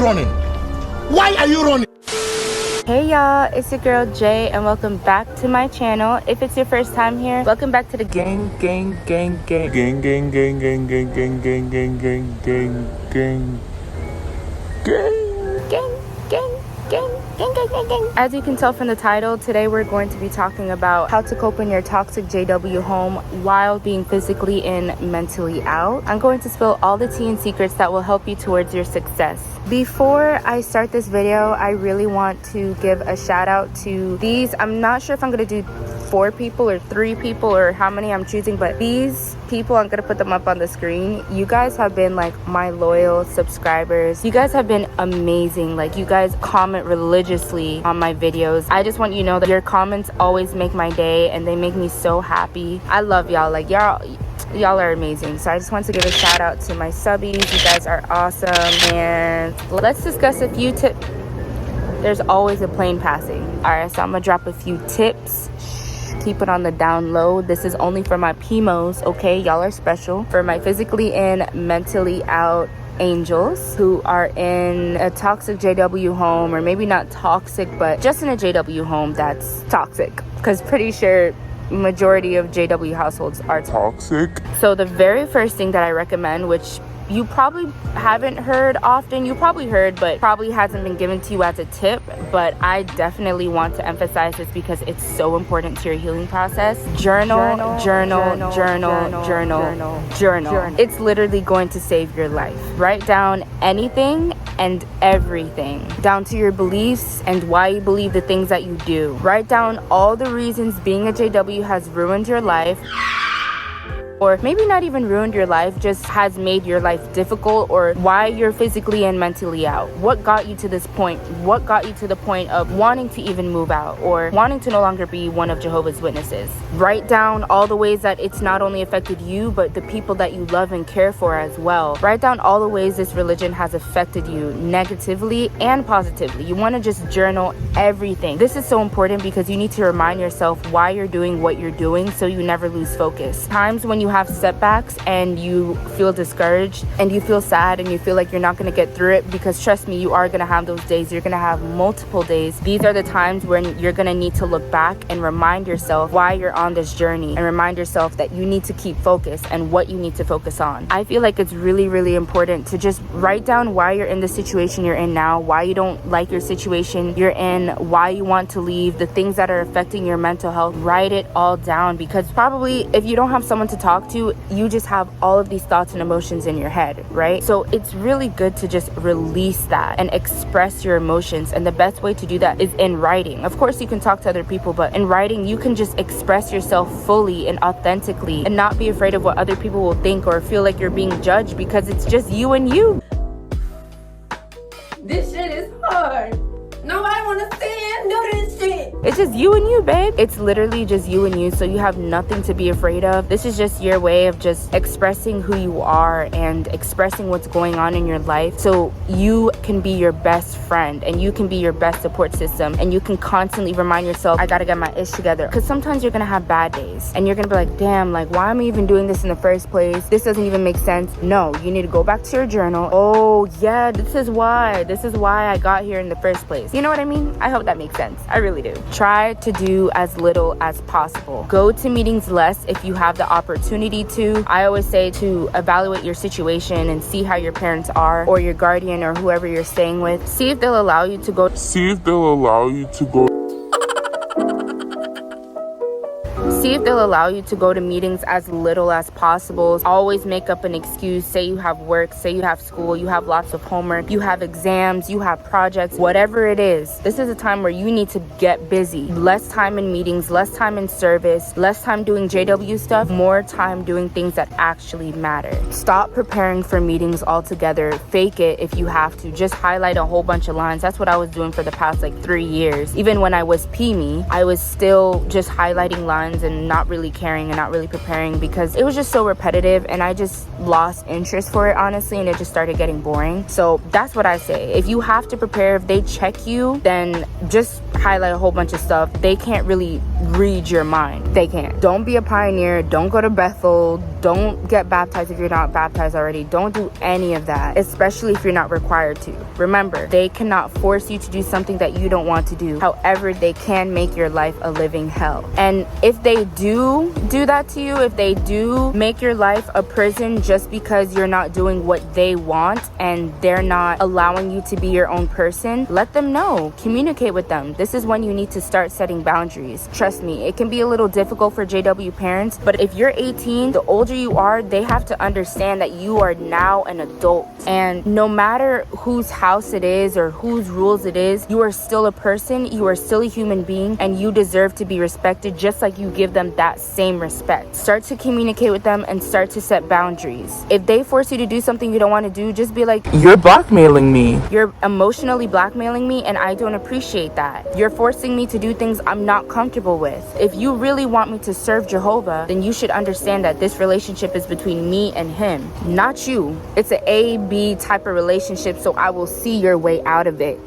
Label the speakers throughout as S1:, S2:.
S1: running? Why are you running?
S2: Hey y'all, it's your girl Jay and welcome back to my channel. If it's your first time here, welcome back to the gang. As you can tell from the title, today we're going to be talking about how to cope in your toxic JW home while being physically and mentally out. I'm going to spill all the tea and secrets that will help you towards your success. Before I start this video, I really want to give a shout out to these. I'm not sure if I'm going to do 4 people or 3 people or how many I'm choosing, but these people, I'm going to put them up on the screen. You guys have been like my loyal subscribers. You guys have been amazing. Like, you guys comment religiously on my videos. I just want you to know that your comments always make my day and they make me so happy. I love y'all. Like, y'all are amazing. So I just want to give a shout out to my subbies. You guys are awesome. And let's discuss a few tips. There's always a plane passing. All right, so I'm gonna drop a few tips. Keep it on the down low. This is only for my pimos, okay? Y'all are special. For my physically and mentally out angels who are in a toxic JW home, or maybe not toxic, but just in a JW home that's toxic, because pretty sure majority of JW households are toxic. So the very first thing that I recommend, which you probably haven't heard often, you probably heard but probably hasn't been given to you as a tip, but I definitely want to emphasize this because it's so important to your healing process. Journal. It's literally going to save your life. Write down anything and everything, down to your beliefs and why you believe the things that you do. Write down all the reasons being a JW has ruined your life, or maybe not even ruined your life, just has made your life difficult, or why you're physically and mentally out. What got you to this point? What got you to the point of wanting to even move out or wanting to no longer be one of Jehovah's Witnesses? Write down all the ways that it's not only affected you, but the people that you love and care for as well. Write down all the ways this religion has affected you negatively and positively. You want to just journal everything. This is so important because you need to remind yourself why you're doing what you're doing so you never lose focus. Times when you have setbacks and you feel discouraged and you feel sad and you feel like you're not going to get through it, because trust me, you are going to have those days. You're going to have multiple days. These are the times when you're going to need to look back and remind yourself why you're on this journey, and remind yourself that you need to keep focus and what you need to focus on. I feel like it's really, really important to just write down why you're in the situation you're in now, why you don't like your situation you're in, why you want to leave, the things that are affecting your mental health. Write it all down, because probably if you don't have someone to talk to, you just have all of these thoughts and emotions in your head, right? So it's really good to just release that and express your emotions, and the best way to do that is in writing. Of course, you can talk to other people, but in writing you can just express yourself fully and authentically and not be afraid of what other people will think or feel like you're being judged, because it's just you and you.
S3: This shit is hard. Nobody wanna stand do this shit.
S2: It's just you and you, babe. It's literally just you and you, so you have nothing to be afraid of. This is just your way of just expressing who you are and expressing what's going on in your life, so you can be your best friend and you can be your best support system, and you can constantly remind yourself, I gotta get my ish together. Because sometimes you're gonna have bad days and you're gonna be like, damn, like, why am I even doing this in the first place? This doesn't even make sense. No, you need to go back to your journal. Oh yeah, this is why I got here in the first place. You know what I mean? I hope that makes sense. I really do. Try to do as little as possible. Go to meetings less if you have the opportunity to. I always say to evaluate your situation and see how your parents are, or your guardian, or whoever you're staying with. See if they'll allow you to go. See if they'll allow you to go to meetings as little as possible. Always make up an excuse. Say you have work, say you have school, you have lots of homework, you have exams, you have projects, whatever it is. This is a time where you need to get busy. Less time in meetings, less time in service, less time doing JW stuff, more time doing things that actually matter. Stop preparing for meetings altogether. Fake it if you have to. Just highlight a whole bunch of lines. That's what I was doing for the past like 3 years. Even when I was PIMO, I was still just highlighting lines and not really caring and not really preparing, because it was just so repetitive and I just lost interest for it, honestly, and it just started getting boring. So that's what I say. If you have to prepare, if they check you, then just highlight a whole bunch of stuff. They can't really read your mind. They can't. Don't be a pioneer. Don't go to Bethel. Don't get baptized if you're not baptized already. Don't do any of that, especially if you're not required to. Remember, they cannot force you to do something that you don't want to do. However, they can make your life a living hell. And if they do that to you, if they do make your life a prison just because you're not doing what they want and they're not allowing you to be your own person, let them know. Communicate with them. This is when you need to start setting boundaries. Trust me, it can be a little difficult for JW parents, but if you're 18, the older you are, they have to understand that you are now an adult. And no matter whose house it is or whose rules it is, you are still a person, you are still a human being, and you deserve to be respected just like you give them that same respect. Start to communicate with them and start to set boundaries. If they force you to do something you don't want to do, just be like,
S4: you're blackmailing me.
S2: You're emotionally blackmailing me, and I don't appreciate that. You're forcing me to do things I'm not comfortable with. If you really want me to serve Jehovah, then you should understand that this relationship is between me and him, not you. It's an A-B type of relationship, so I will see your way out of it.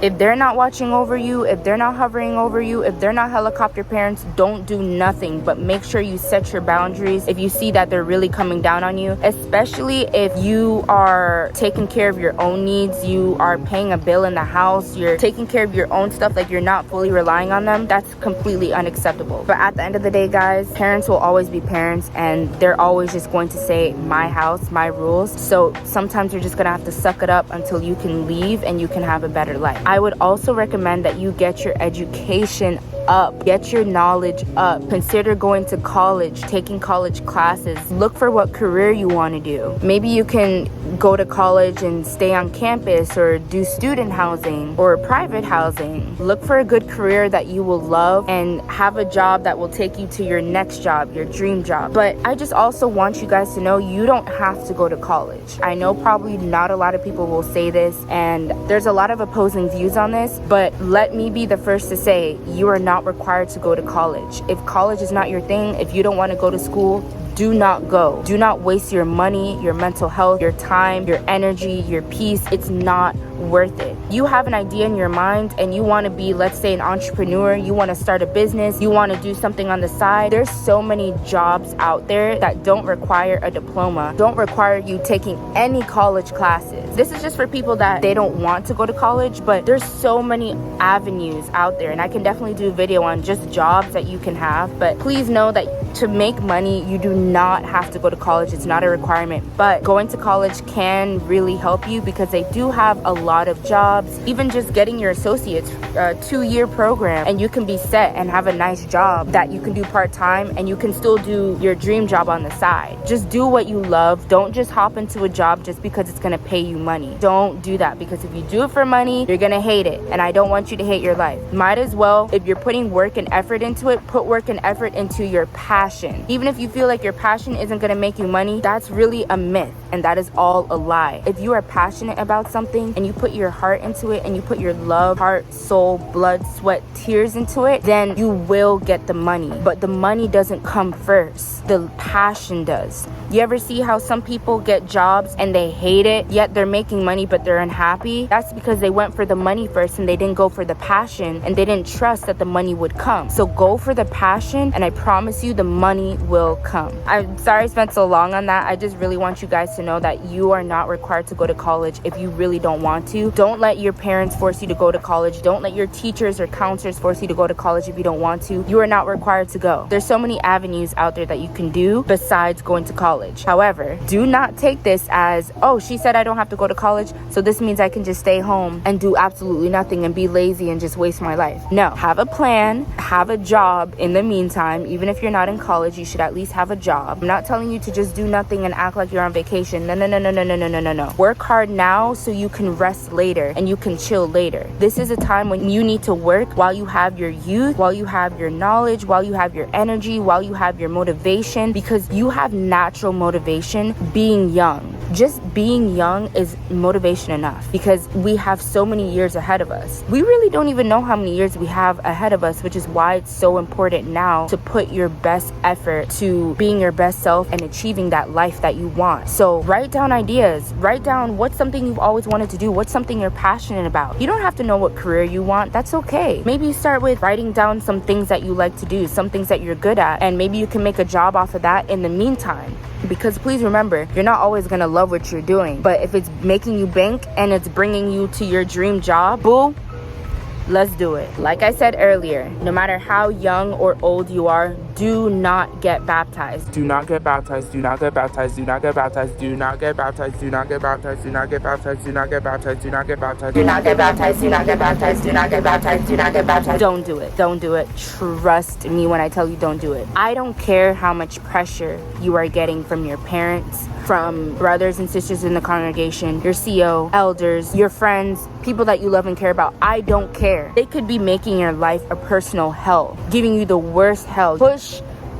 S2: If they're not watching over you, if they're not hovering over you, if they're not helicopter parents, don't do nothing, but make sure you set your boundaries if you see that they're really coming down on you, especially if you are taking care of your own needs, you are paying a bill in the house, you're taking care of your own stuff, like you're not fully relying on them. That's completely unacceptable. But at the end of the day, guys, parents will always be parents, and they're always just going to say, my house, my rules. So sometimes you're just gonna have to suck it up until you can leave and you can have a better life. I would also recommend that you get your education up, get your knowledge up. Consider going to college, taking college classes. Look for what career you want to do. Maybe you can go to college and stay on campus or do student housing or private housing. Look for a good career that you will love and have a job that will take you to your next job, your dream job. But I just also want you guys to know you don't have to go to college. I know probably not a lot of people will say this, and there's a lot of opposing views on this, but let me be the first to say you are not required to go to college. If college is not your thing, if you don't want to go to school, do not go. Do not waste your money, your mental health, your time, your energy, your peace. It's not worth it. You have an idea in your mind and you want to be, let's say, an entrepreneur, you want to start a business, you want to do something on the side. There's so many jobs out there that don't require a diploma, don't require you taking any college classes. This is just for people that they don't want to go to college, but there's so many avenues out there, and I can definitely do a video on just jobs that you can have. But please know that to make money, you do not have to go to college. It's not a requirement, but going to college can really help you because they do have a lot of jobs. Even just getting your associate's 2-year program, and you can be set and have a nice job that you can do part-time, and you can still do your dream job on the side. Just do what you love. Don't just hop into a job just because it's gonna pay you money. Don't do that, because if you do it for money, you're gonna hate it, and I don't want you to hate your life. Might as well, if you're putting work and effort into it, put work and effort into your passion. Even if you feel like your passion isn't gonna make you money, that's really a myth, and that is all a lie. If you are passionate about something and you put your heart into it and you put your love, heart, soul, blood, sweat, tears into it, then you will get the money. But the money doesn't come first. The passion does. You ever see how some people get jobs and they hate it, yet they're making money but they're unhappy? That's because they went for the money first and they didn't go for the passion, and they didn't trust that the money would come. So go for the passion, and I promise you the money will come. I'm sorry I spent so long on that. I just really want you guys to know that you are not required to go to college if you really don't want to. Don't let your parents force you to go to college. Don't let your teachers or counselors force you to go to college if you don't want to. You are not required to go. There's so many avenues out there that you can do besides going to college. However, do not take this as, oh, she said I don't have to go to college, so this means I can just stay home and do absolutely nothing and be lazy and just waste my life. No, have a plan, have a job in the meantime. Even if you're not in college, you should at least have a job. I'm not telling you to just do nothing and act like you're on vacation. No. Work hard now so you can rest later and you can chill later. This is a time when you need to work while you have your youth, while you have your knowledge, while you have your energy, while you have your motivation, because you have natural motivation being young. Just being young is motivation enough because we have so many years ahead of us. We really don't even know how many years we have ahead of us, which is why it's so important now to put your best effort to being your best self and achieving that life that you want. So write down ideas, write down what's something you've always wanted to do, what's something you're passionate about. You don't have to know what career you want, that's okay. Maybe you start with writing down some things that you like to do, some things that you're good at, and maybe you can make a job off of that in the meantime. Because please remember, you're not always gonna love what you're doing, but if it's making you bank and it's bringing you to your dream job, boo, let's do it. Like I said earlier, no matter how young or old you are, do not get baptized.
S4: Do not get baptized. Do not get baptized. Do not get baptized. Do not get baptized. Do not get baptized. Do not get baptized. Do not get baptized. Do not get baptized.
S2: Do not get baptized. Do not get baptized. Do not get baptized. Do not get baptized. Don't do it. Don't do it. Trust me when I tell you don't do it. I don't care how much pressure you are getting from your parents, from brothers and sisters in the congregation, your CO, elders, your friends, people that you love and care about. I don't care. They could be making your life a personal hell, giving you the worst hell. Push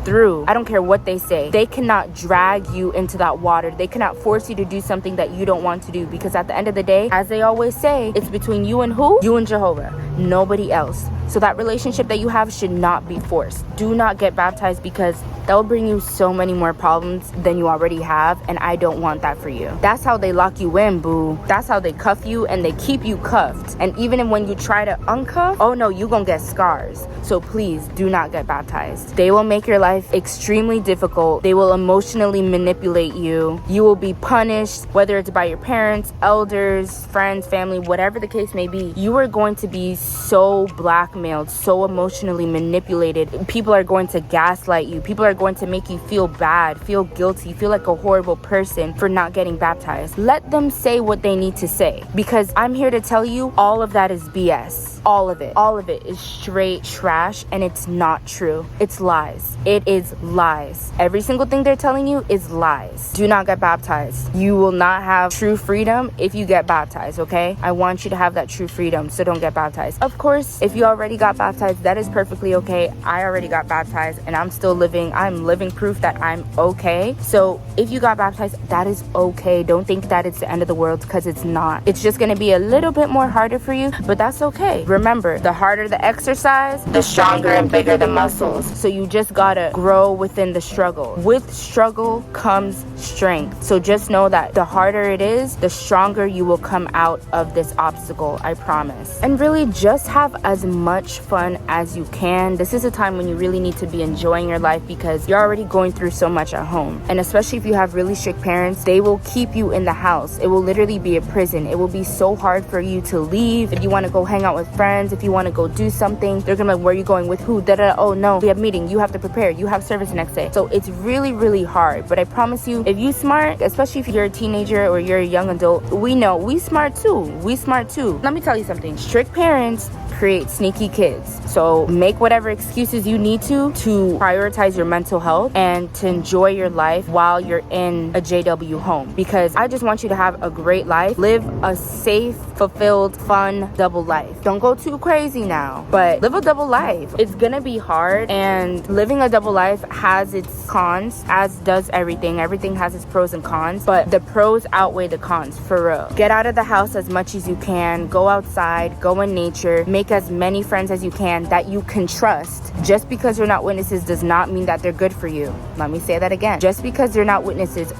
S2: through. I don't care what they say. They cannot drag you into that water. They cannot force you to do something that you don't want to do, because at the end of the day, as they always say, it's between you and who? You and Jehovah. Nobody else. So that relationship that you have should not be forced. Do not get baptized, because that will bring you so many more problems than you already have, and I don't want that for you. That's how they lock you in, boo. That's how they cuff you, and they keep you cuffed. And even when you try to uncuff, oh no, you gonna get scars. So please do not get baptized. They will make your life extremely difficult. They will emotionally manipulate you. You will be punished, whether it's by your parents, elders, friends, family, whatever the case may be. You are going to be so blackmailed, so emotionally manipulated. People are going to gaslight you. People are going to make you feel bad, feel guilty, feel like a horrible person for not getting baptized. Let them say what they need to say, because I'm here to tell you all of that is BS. All of it is straight trash, and it's not true. It's lies. It is lies. Every single thing they're telling you is lies. Do not get baptized. You will not have true freedom if you get baptized, okay? I want you to have that true freedom, so don't get baptized. Of course, if you already got baptized, that is perfectly okay. I already got baptized, and I'm still living. I'm living proof that I'm okay. So if you got baptized, that is okay. Don't think that it's the end of the world, because it's not. It's just gonna be a little bit more harder for you, but that's okay. Remember, the harder the exercise, the stronger and bigger the muscles. So you just gotta grow within the struggle. With struggle comes strength. So just know that the harder it is, the stronger you will come out of this obstacle, I promise. And really just have as much fun as you can. This is a time when you really need to be enjoying your life, because you're already going through so much at home. And especially if you have really strict parents, they will keep you in the house. It will literally be a prison. It will be so hard for you to leave. If you want to go hang out with friends, if you want to go do something, they're gonna be like, where are you going, with who, oh no, we have meeting, you have to prepare, you have service the next day. So it's really, really hard. But I promise you, if you smart, especially if you're a teenager or you're a young adult, we know we smart too. Let me tell you something. Strict parents create sneaky kids. So make whatever excuses you need to prioritize your mental health and to enjoy your life while you're in a JW home, because I just want you to have a great life. Live a safe, fulfilled, fun double life. Don't go too crazy now, but live a double life. It's gonna be hard, and living a double life has its cons, as does everything. Everything has its pros and cons, but the pros outweigh the cons, for real. Get out of the house as much as you can. Go outside, go in nature, make as many friends as you can that you can trust. Just because they're not witnesses does not mean that they're good for you. Let me say that again. Just because they're not witnesses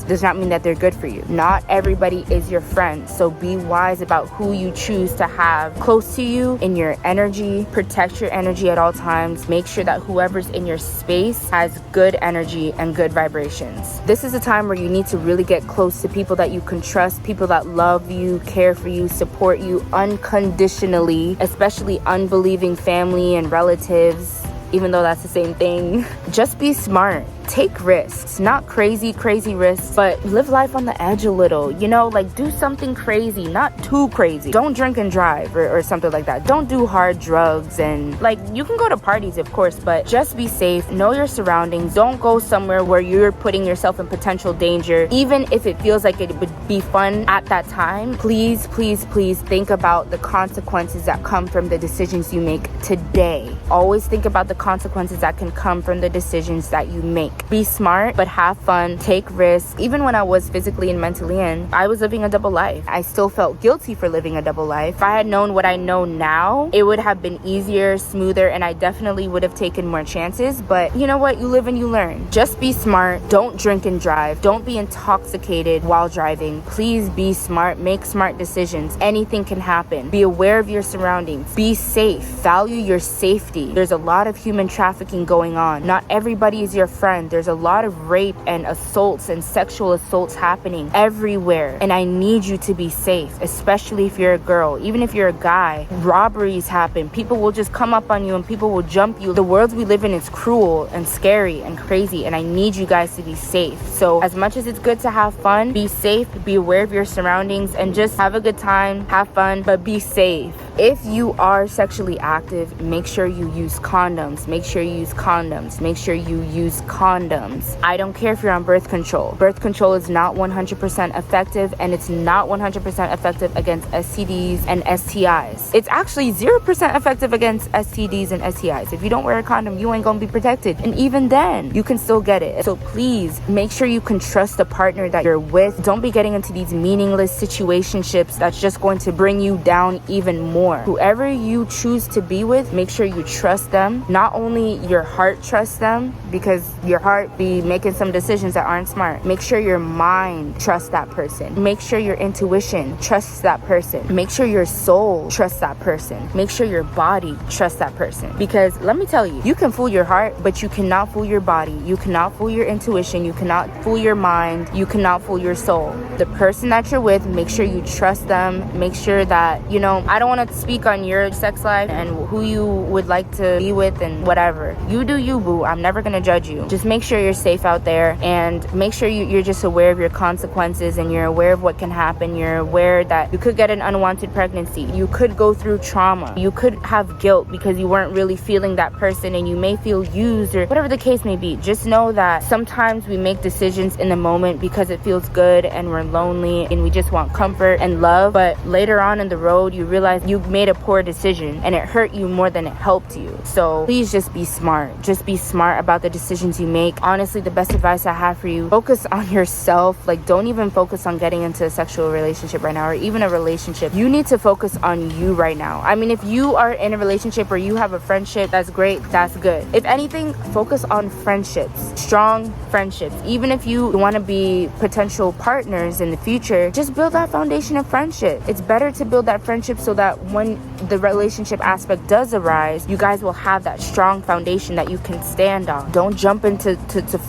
S2: does not mean that they're good for you. Not everybody is your friend, so be wise about who you choose to have close to you in your energy. Protect your energy at all times. Make sure that whoever's in your space has good energy and good vibrations. This is a time where you need to really get close to people that you can trust, people that love you, care for you, support you unconditionally, especially unbelieving family and relatives, even though that's the same thing. Just be smart. Take risks, not crazy risks, but live life on the edge a little, you know, like do something crazy, not too crazy. Don't drink and drive or something like that. Don't do hard drugs, and like, you can go to parties, of course, but just be safe. Know your surroundings. Don't go somewhere where you're putting yourself in potential danger, even if it feels like it would be fun at that time. Please think about the consequences that come from the decisions you make today. Always think about the consequences that can come from the decisions that you make like, be smart, but have fun, take risks. Even when I was physically and mentally in, I was living a double life. I still felt guilty for living a double life. If I had known what I know now, it would have been easier, smoother, and I definitely would have taken more chances. But you know what? You live and you learn. Just be smart. Don't drink and drive. Don't be intoxicated while driving. Please be smart. Make smart decisions. Anything can happen. Be aware of your surroundings. Be safe. Value your safety. There's a lot of human trafficking going on. Not everybody is your friend. There's a lot of rape and assaults and sexual assaults happening everywhere. And I need you to be safe, especially if you're a girl. Even if you're a guy, robberies happen. People will just come up on you and people will jump you. The world we live in is cruel and scary and crazy, and I need you guys to be safe. So as much as it's good to have fun, be safe, be aware of your surroundings, and just have a good time, have fun, but be safe. If you are sexually active, make sure you use condoms. Make sure you use condoms. Make sure you use condoms. I don't care if you're on birth control. Birth control is not 100% effective, and it's not 100% effective against STDs and STIs. It's actually 0% effective against STDs and STIs. If you don't wear a condom, you ain't gonna be protected. And even then, you can still get it. So please, make sure you can trust the partner that you're with. Don't be getting into these meaningless situationships that's just going to bring you down even more. Whoever you choose to be with, make sure you trust them. Not only your heart trusts them, because your heart be making some decisions that aren't smart. Make sure your mind trusts that person. Make sure your intuition trusts that person. Make sure your soul trusts that person. Make sure your body trusts that person. Because let me tell you, you can fool your heart, but you cannot fool your body. You cannot fool your intuition. You cannot fool your mind. You cannot fool your soul. The person that you're with, make sure you trust them. Make sure that, I don't want to speak on your sex life and who you would like to be with and whatever. You do you, boo. I'm never gonna judge you. Just make sure you're safe out there, and make sure you're just aware of your consequences, and you're aware of what can happen. You're aware that you could get an unwanted pregnancy. You could go through trauma. You could have guilt because you weren't really feeling that person, and you may feel used or whatever the case may be. Just know that sometimes we make decisions in the moment because it feels good and we're lonely and we just want comfort and love, but later on in the road you realize you made a poor decision and it hurt you more than it helped you. So please just be smart. Just be smart about the decisions you make. Honestly, the best advice I have for you, focus on yourself. Like, don't even focus on getting into a sexual relationship right now, or even a relationship. You need to focus on you right now. I mean, if you are in a relationship or you have a friendship, that's great, that's good. If anything, focus on friendships, strong friendships. Even if you want to be potential partners in the future, just build that foundation of friendship. It's better to build that friendship so that when the relationship aspect does arise, you guys will have that strong foundation that you can stand on. Don't jump into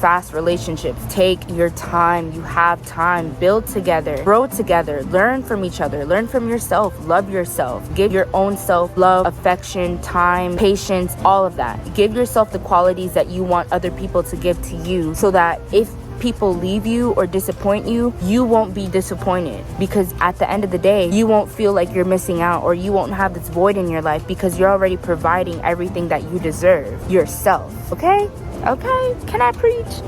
S2: fast relationships. Take your time. You have time. Build together, grow together, learn from each other, learn from yourself, love yourself, give your own self love, affection, time, patience, all of that. Give yourself the qualities that you want other people to give to you, so that if people leave you or disappoint you, you won't be disappointed, because at the end of the day, you won't feel like you're missing out, or you won't have this void in your life, because you're already providing everything that you deserve yourself. Okay? Can I preach?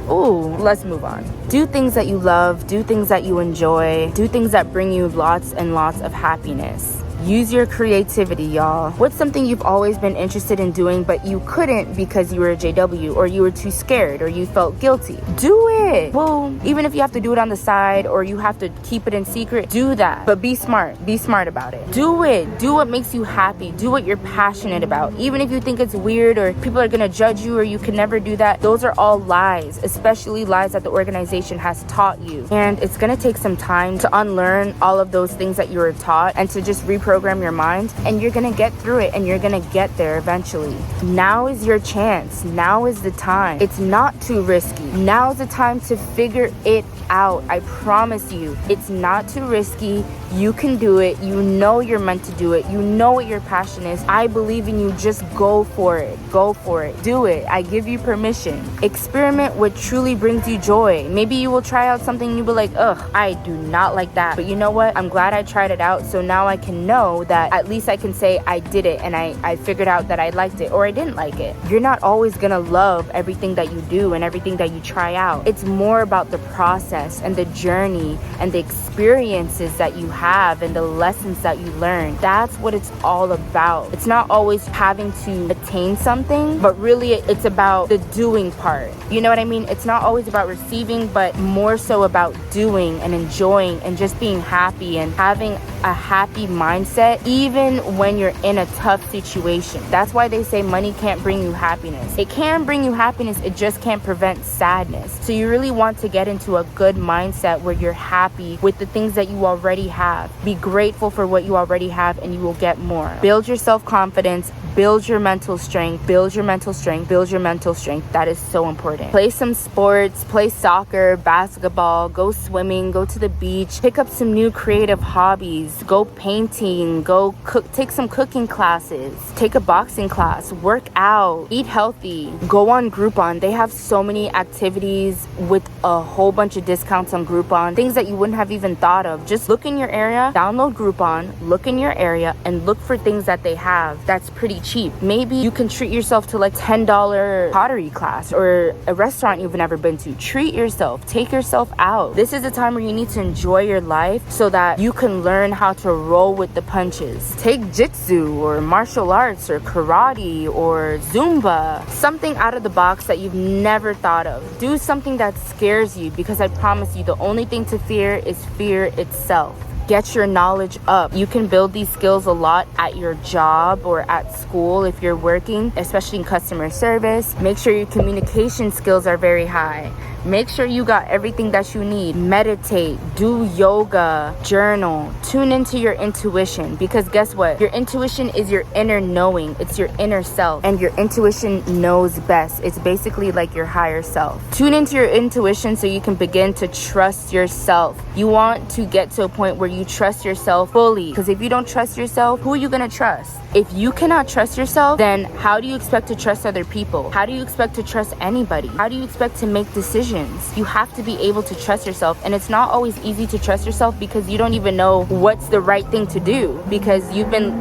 S2: Ooh, let's move on. Do things that you love, do things that you enjoy, do things that bring you lots and lots of happiness. Use your creativity, y'all. What's something you've always been interested in doing but you couldn't because you were a JW, or you were too scared, or you felt guilty? Do it. Well, even if you have to do it on the side, or you have to keep it in secret, do that. But be smart. Be smart about it. Do it. Do what makes you happy. Do what you're passionate about. Even if you think it's weird or people are gonna judge you or you can never do that, those are all lies, especially lies that the organization has taught you. And it's gonna take some time to unlearn all of those things that you were taught and to just reprogram your mind, and you're gonna get through it, and you're gonna get there eventually. Now is your chance. Now is the time. It's not too risky. Now is the time to figure it out. I promise you, it's not too risky. You can do it. You know you're meant to do it. You know what your passion is. I believe in you. Just go for it. Go for it. Do it. I give you permission. Experiment what truly brings you joy. Maybe you will try out something and you'll be like, ugh, I do not like that. But you know what? I'm glad I tried it out, so now I can know know that at least I can say I did it and I figured out that I liked it or I didn't like it. You're not always gonna love everything that you do and everything that you try out. It's more about the process and the journey and the experiences that you have and the lessons that you learn. That's what it's all about. It's not always having to attain something, but really it's about the doing part. You know what I mean? It's not always about receiving, but more so about doing and enjoying and just being happy and having a happy mindset even when you're in a tough situation. That's why they say money can't bring you happiness. It can bring you happiness, it just can't prevent sadness. So you really want to get into a good mindset where you're happy with the things that you already have. Be grateful for what you already have and you will get more. Build your self-confidence, build your mental strength, build your mental strength, build your mental strength. That is so important. Play some sports, play soccer, basketball, go swimming, go to the beach, pick up some new creative hobbies, go painting, go cook, take some cooking classes, take a boxing class, work out, eat healthy, go on Groupon. They have so many activities with a whole bunch of discounts on Groupon, things that you wouldn't have even thought of. Just look in your area, download Groupon, look in your area and look for things that they have that's pretty cheap. Maybe you can treat yourself to like $10 pottery class or a restaurant you've never been to. Treat yourself, take yourself out. This is a time where you need to enjoy your life so that you can learn how to roll with the punches. Take jitsu or martial arts or karate or Zumba, something out of the box that you've never thought of. Do something that scares you, because I promise you the only thing to fear is fear itself. Get your knowledge up. You can build these skills a lot at your job or at school if you're working, especially in customer service. Make sure your communication skills are very high. Make sure you got everything that you need. Meditate, do yoga, journal, tune into your intuition, because guess what? Your intuition is your inner knowing. It's your inner self, and your intuition knows best. It's basically like your higher self. Tune into your intuition so you can begin to trust yourself. You want to get to a point where you trust yourself fully, because if you don't trust yourself, who are you gonna trust? If you cannot trust yourself, then how do you expect to trust other people? How do you expect to trust anybody? How do you expect to make decisions? You have to be able to trust yourself, and it's not always easy to trust yourself because you don't even know what's the right thing to do, because you've been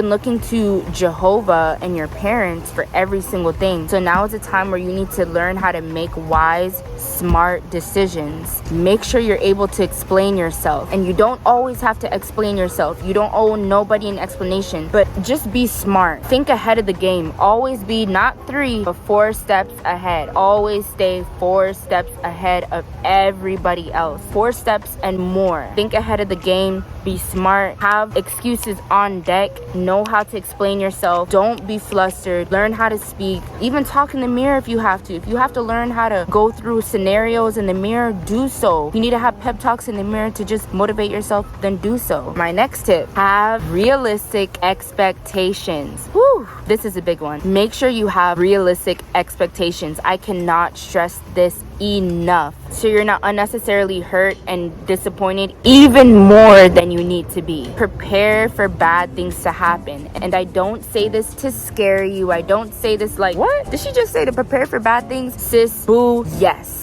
S2: looking to Jehovah and your parents for every single thing. So now is a time where you need to learn how to make wise, smart decisions. Make sure you're able to explain yourself, and you don't always have to explain yourself. You don't owe nobody an explanation, but just be smart. Think ahead of the game. Always be not 3 but 4 steps ahead. Always stay 4 steps ahead of everybody else. 4 steps and more. Think ahead of the game. Be smart. Have excuses on deck. Know how to explain yourself. Don't be flustered. Learn how to speak. Even talk in the mirror if you have to. If you have to learn how to go through scenarios in the mirror, do so. If you need to have pep talks in the mirror to just motivate yourself, then do so. My next tip, have realistic expectations. Whew, this is a big one. Make sure you have realistic expectations. I cannot stress this enough, so you're not unnecessarily hurt and disappointed even more than you need to be. Prepare for bad things to happen, and I don't say this to scare you. I don't say this like, what did she just say, to prepare for bad things? Sis, boo, yes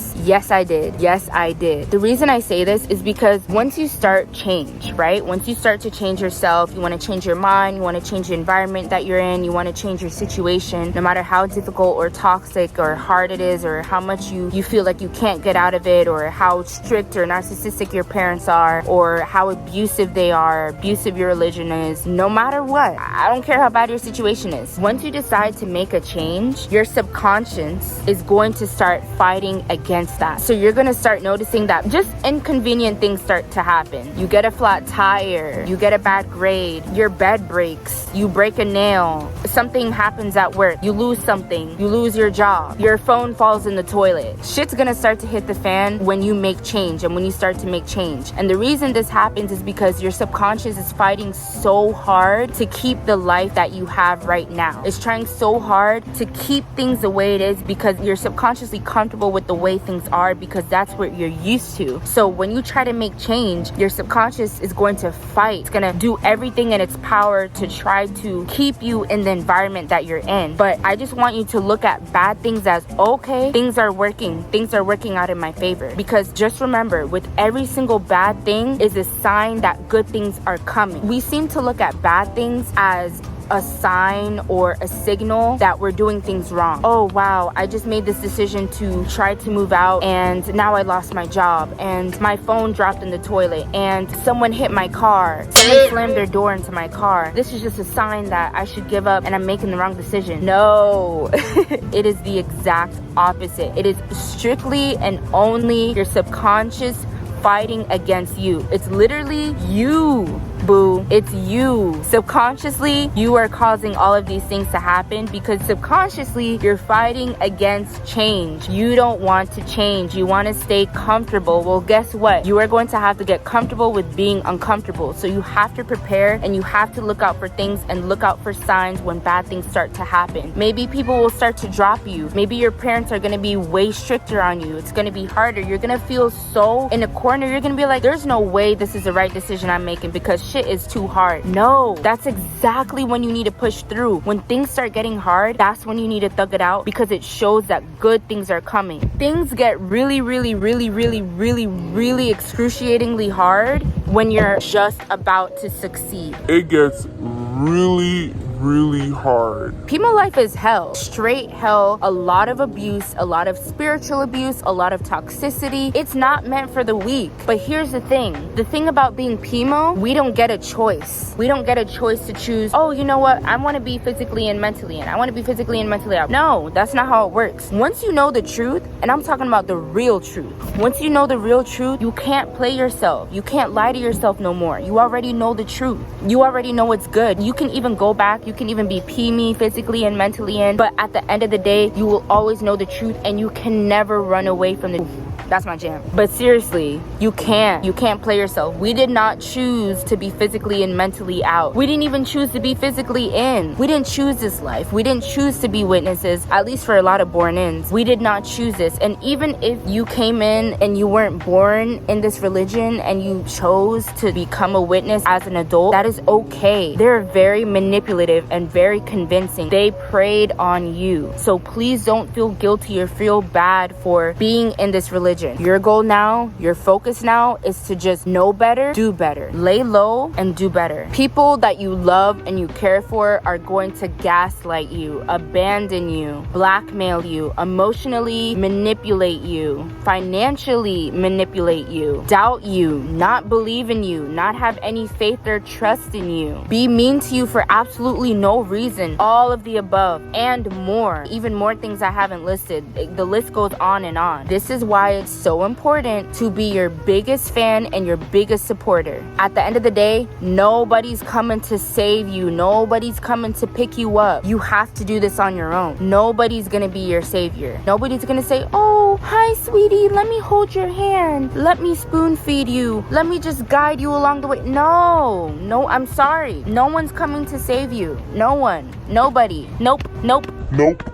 S2: I did. Yes I did. The reason I say this is because once you start change, right? Once you start to change yourself, you want to change your mind, you want to change the environment that you're in, you want to change your situation, no matter how difficult or toxic or hard it is, or how much you feel like you can't get out of it, or how strict or narcissistic your parents are, or how abusive they are, abusive your religion is. No matter what, I don't care how bad your situation is. Once you decide to make a change, your subconscious is going to start fighting against that. So you're gonna start noticing that just inconvenient things start to happen. You get a flat tire, you get a bad grade, your bed breaks, you break a nail, something happens at work, you lose something, you lose your job, your phone falls in the toilet. Shit's gonna start to hit the fan when you make change and when you start to make change. And the reason this happens is because your subconscious is fighting so hard to keep the life that you have right now. It's trying so hard to keep things the way it is because you're subconsciously comfortable with the way things things are because that's what you're used to. So when you try to make change, your subconscious is going to fight. It's going to do everything in its power to try to keep you in the environment that you're in. But I just want you to look at bad things as, okay, things are working out in my favor. Because just remember, with every single bad thing is a sign that good things are coming. We seem to look at bad things as a sign or a signal that we're doing things wrong. Oh wow, I just made this decision to try to move out and now I lost my job and my phone dropped in the toilet and someone hit my car. Someone slammed their door into my car. This is just a sign that I should give up and I'm making the wrong decision. No, it is the exact opposite. It is strictly and only your subconscious fighting against you. It's literally you, boo. It's you. Subconsciously, you are causing all of these things to happen because subconsciously, you're fighting against change. You don't want to change. You want to stay comfortable. Well, guess what? You are going to have to get comfortable with being uncomfortable. So you have to prepare and you have to look out for things and look out for signs when bad things start to happen. Maybe people will start to drop you. Maybe your parents are going to be way stricter on you. It's going to be harder. You're going to feel so in a corner. You're going to be like, there's no way this is the right decision I'm making because shit is too hard. No, that's exactly when you need to push through. When things start getting hard, that's when you need to thug it out because it shows that good things are coming. Things get really excruciatingly hard when you're just about to succeed.
S4: It gets really hard.
S2: PIMO life is hell. Straight hell. A lot of abuse, a lot of spiritual abuse, a lot of toxicity. It's not meant for the weak. But here's the thing. The thing about being PIMO, we don't get a choice. We don't get a choice to choose, oh, you know what? I want to be physically and mentally in. I want to be physically and mentally out. No, that's not how it works. Once you know the truth, and I'm talking about the real truth. Once you know the real truth, you can't play yourself. You can't lie to yourself no more. You already know the truth. You already know what's good. You can even go back. You can even be PIMO physically and mentally in. But at the end of the day, you will always know the truth and you can never run away from the That's my jam. But seriously, you can't play yourself. We did not choose to be physically and mentally out. We didn't even choose to be physically in. We didn't choose this life. We didn't choose to be witnesses, at least for a lot of born-ins. We did not choose this. And even if you came in and you weren't born in this religion and you chose to become a witness as an adult, that is okay. They're very manipulative and very convincing. They preyed on you. So please don't feel guilty or feel bad for being in this religion. Your goal now, your focus now is to just know better, do better, lay low and do better. People that you love and you care for are going to gaslight you, abandon you, blackmail you, emotionally manipulate you, financially manipulate you, doubt you, not believe in you, not have any faith or trust in you, be mean to you for absolutely no reason. All of the above and more, even more things I haven't listed. The list goes on and on. This is why it's so important to be your biggest fan and your biggest supporter. At the end of the day, nobody's coming to save you. Nobody's coming to pick you up. You have to do this on your own. Nobody's gonna be your savior. Nobody's gonna say, oh, hi, sweetie, let me hold your hand. Let me spoon feed you. Let me just guide you along the way. No, I'm sorry. No one's coming to save you. No one. Nobody. Nope.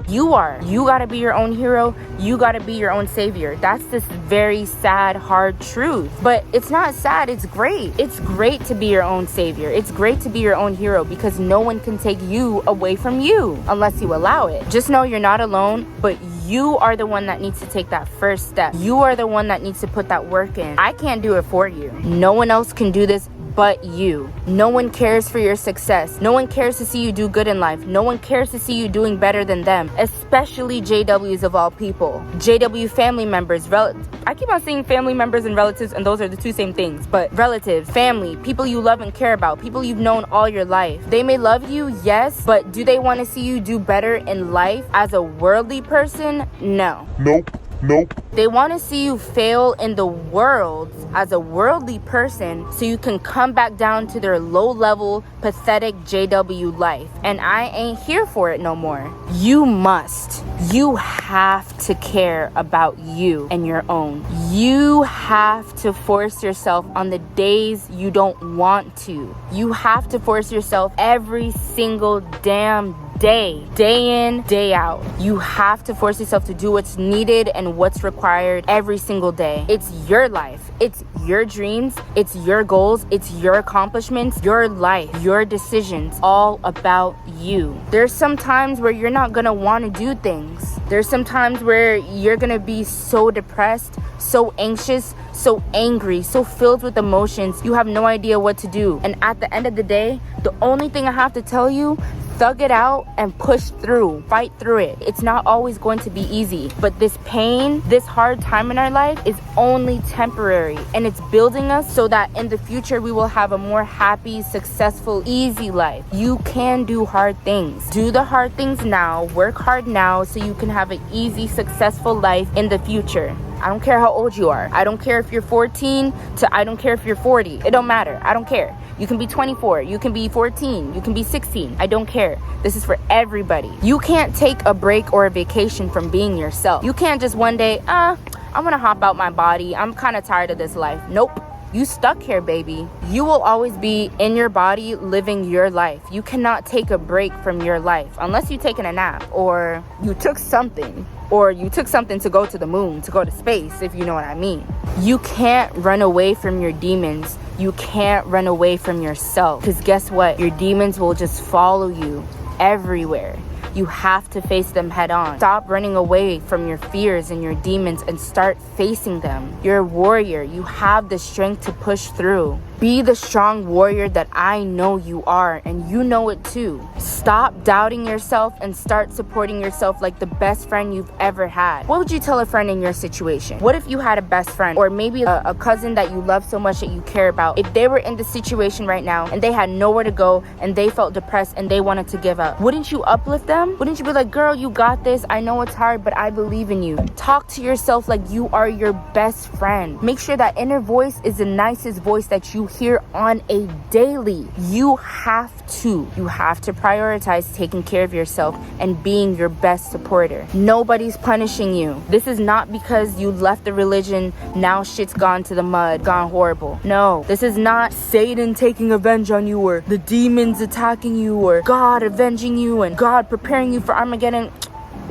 S2: You are. You gotta be your own hero. You gotta be your own savior. That's this very sad, hard truth. But it's not sad, it's great. It's great to be your own savior. It's great to be your own hero because no one can take you away from you unless you allow it. Just know you're not alone, but you are the one that needs to take that first step. You are the one that needs to put that work in. I can't do it for you. No one else can do this but you. No one cares for your success. No one cares to see you do good in life. No one cares to see you doing better than them, especially JWs of all people. JW family members, I keep on saying family members and relatives, and those are the two same things, but relatives, family, people you love and care about, people you've known all your life. They may love you, yes, but do they want to see you do better in life as a worldly person? No.
S4: Nope.
S2: They want to see you fail in the world as a worldly person so you can come back down to their low-level, pathetic JW life. And I ain't here for it no more. You have to care about you and your own. You have to force yourself on the days you don't want to. You have to force yourself every single damn day in, day out. You have to force yourself to do what's needed and what's required every single day. It's your life. It's your dreams. It's your goals. It's your accomplishments, your life, your decisions, all about you. There's some times where you're not gonna want to do things. There's some times where you're gonna be so depressed, so anxious, so angry, so filled with emotions, you have no idea what to do. And at the end of the day, the only thing I have to tell you, thug it out and push through, fight through it. It's not always going to be easy, but this pain, this hard time in our life is only temporary, and it's building us so that in the future we will have a more happy, successful, easy life. You can do hard things. Do the hard things now, work hard now so you can have an easy, successful life in the future. I don't care how old you are. I don't care if you're 14 to I don't care if you're 40. It don't matter. I don't care. You can be 24. You can be 14. You can be 16. I don't care. This is for everybody. You can't take a break or a vacation from being yourself. You can't just one day, I'm gonna hop out my body. I'm kind of tired of this life. Nope. You stuck here, baby. You will always be in your body living your life. You cannot take a break from your life unless you've taken a nap or you took something. Or you took something to go to the moon, to go to space, if you know what I mean. You can't run away from your demons. You can't run away from yourself. Because guess what? Your demons will just follow you everywhere. You have to face them head on. Stop running away from your fears and your demons and start facing them. You're a warrior. You have the strength to push through. Be the strong warrior that I know you are, and you know it too. Stop doubting yourself and start supporting yourself like the best friend you've ever had. What would you tell a friend in your situation? What if you had a best friend, or maybe a cousin that you love so much that you care about? If they were in the situation right now and they had nowhere to go and they felt depressed and they wanted to give up, wouldn't you uplift them? Wouldn't you be like, girl, you got this. I know it's hard, but I believe in you. Talk to yourself like you are your best friend. Make sure that inner voice is the nicest voice that you hear on a daily. You have to prioritize taking care of yourself and being your best supporter. Nobody's punishing you. This is not because you left the religion, now shit's gone to the mud, gone horrible. No, this is not Satan taking revenge on you, or the demons attacking you, or God avenging you and God preparing you for Armageddon.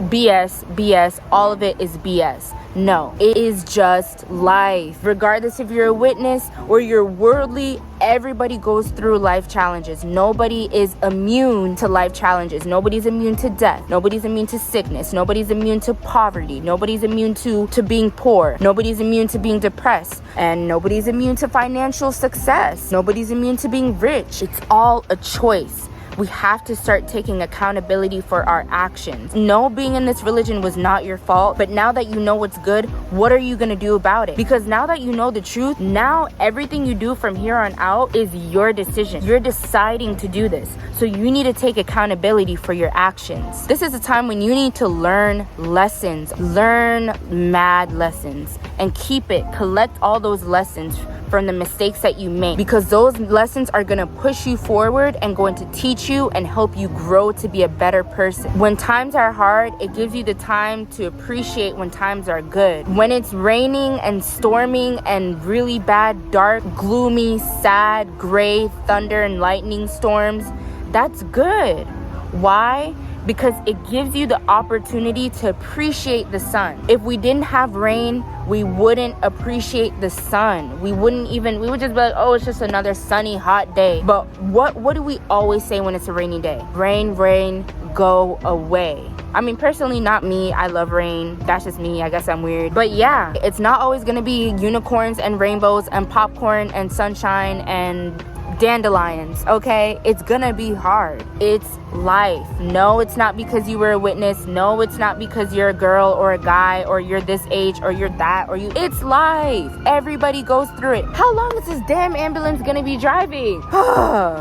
S2: BS, all of it is BS. No, it is just life. Regardless if you're a witness or you're worldly, everybody goes through life challenges. Nobody is immune to life challenges. Nobody's immune to death. Nobody's immune to sickness. Nobody's immune to poverty. Nobody's immune to being poor. Nobody's immune to being depressed. And nobody's immune to financial success. Nobody's immune to being rich. It's all a choice. We have to start taking accountability for our actions. No, being in this religion was not your fault, but now that you know what's good, what are you gonna do about it? Because now that you know the truth, now everything you do from here on out is your decision. You're deciding to do this. So you need to take accountability for your actions. This is a time when you need to learn lessons, learn mad lessons, and keep it. Collect all those lessons from the mistakes that you make, because those lessons are going to push you forward and going to teach you and help you grow to be a better person. When times are hard, it gives you the time to appreciate when times are good. When it's raining and storming and really bad, dark, gloomy, sad, gray, thunder and lightning storms, that's good. Why? Because it gives you the opportunity to appreciate the sun. If we didn't have rain, we wouldn't appreciate the sun. We would just be like, oh, it's just another sunny, hot day. But what do we always say when it's a rainy day? Rain, rain, go away. I mean, personally, not me. I love rain. That's just me. I guess I'm weird. But yeah, it's not always gonna be unicorns and rainbows and popcorn and sunshine and dandelions, okay? It's gonna be hard. It's life. No, it's not because you were a witness. No, it's not because you're a girl or a guy or you're this age or you're that or you. It's life. Everybody goes through it. How long is this damn ambulance gonna be driving?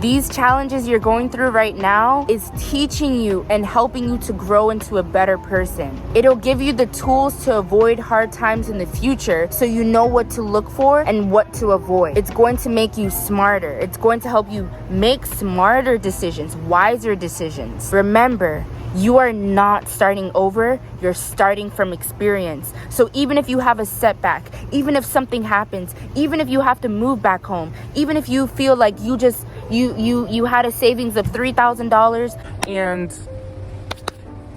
S2: These challenges you're going through right now is teaching you and helping you to grow into a better person. It'll give you the tools to avoid hard times in the future, so you know what to look for and what to avoid. It's going to make you smarter. It's going to help you make smarter decisions, wiser decisions. Remember, you are not starting over, you're starting from experience. So even if you have a setback, even if something happens, even if you have to move back home, even if you feel like you had a savings of $3,000
S4: and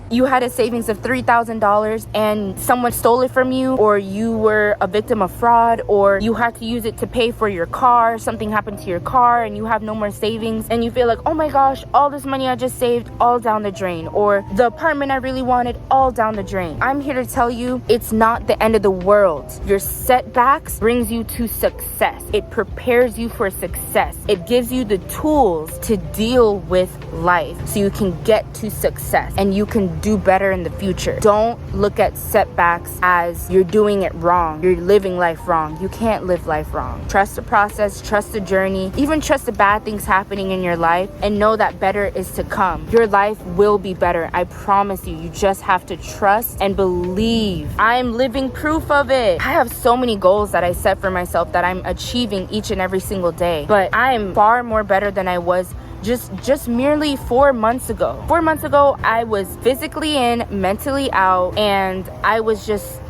S2: you had a savings of $3,000 and someone stole it from you, or you were a victim of fraud, or you had to use it to pay for your car, something happened to your car and you have no more savings, and you feel like, oh my gosh, all this money I just saved, all down the drain, or the apartment I really wanted, all down the drain. I'm here to tell you, it's not the end of the world. Your setbacks brings you to success. It prepares you for success. It gives you the tools to deal with life so you can get to success and you can do better in the future. Don't look at setbacks as you're doing it wrong. You're living life wrong. You can't live life wrong. Trust the process, trust the journey, even trust the bad things happening in your life, and know that better is to come. Your life will be better. I promise you. You just have to trust and believe. I'm living proof of it. I have so many goals that I set for myself that I'm achieving each and every single day, but I am far more better than I was just merely 4 months ago. 4 months ago, I was physically in, mentally out, and I was just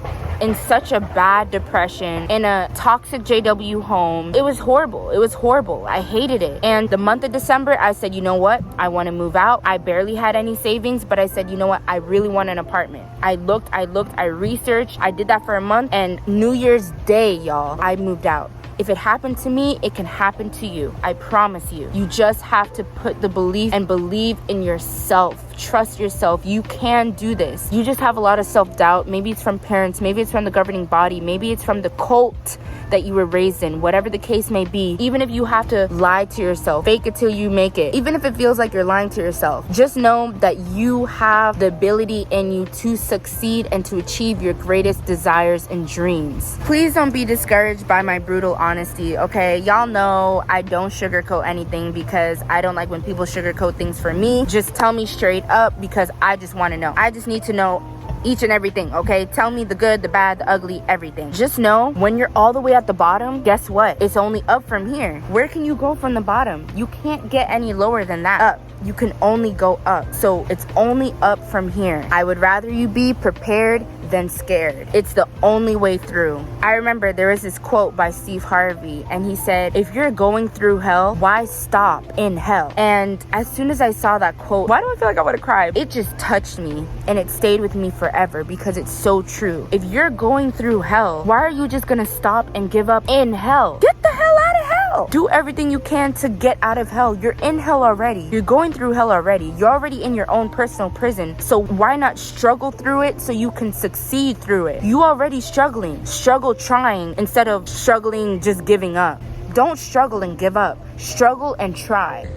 S2: in such a bad depression, in a toxic JW home. It was horrible. It was horrible. I hated it. And the month of December, I said, you know what? I want to move out. I barely had any savings, but I said, you know what? I really want an apartment. I looked, I researched. I did that for a month, and New Year's Day, y'all, I moved out. If it happened to me, it can happen to you. I promise you. You just have to put the belief and believe in yourself. Trust yourself. You can do this. You just have a lot of self-doubt. Maybe it's from parents. Maybe it's from the governing body. Maybe it's from the cult that you were raised in. Whatever the case may be. Even if you have to lie to yourself, fake it till you make it. Even if it feels like you're lying to yourself, just know that you have the ability in you to succeed and to achieve your greatest desires and dreams. Please don't be discouraged by my brutal honesty, okay? Y'all know I don't sugarcoat anything because I don't like when people sugarcoat things for me. Just tell me straight up because I just want to know. I just need to know each and everything, okay? Tell me the good, the bad, the ugly, everything. Just know when you're all the way at the bottom, guess what? It's only up from here. Where can you go from the bottom? You can't get any lower than that. Up. You can only go up. So it's only up from here. I would rather you be prepared than scared. It's the only way through. I remember there was this quote by Steve Harvey, and he said, if you're going through hell, why stop in hell? And as soon as I saw that quote, why do I feel like I want to cry? It just touched me, and it stayed with me forever because it's so true. If you're going through hell, why are you just gonna stop and give up in hell? Get the hell out of hell. Do everything you can to get out of hell. You're in hell already. You're going through hell already. You're already in your own personal prison. So why not struggle through it so you can succeed through it? You already struggling. Struggle trying instead of struggling just giving up. Don't struggle and give up. Struggle and try.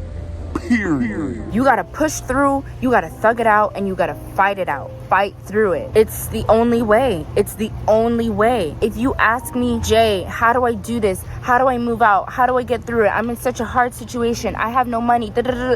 S2: Period. You gotta push through, you gotta thug it out, and you gotta fight it out. Fight through it. It's the only way. It's the only way. If you ask me, Jay, how do I do this? How do I move out? How do I get through it? I'm in such a hard situation. I have no money.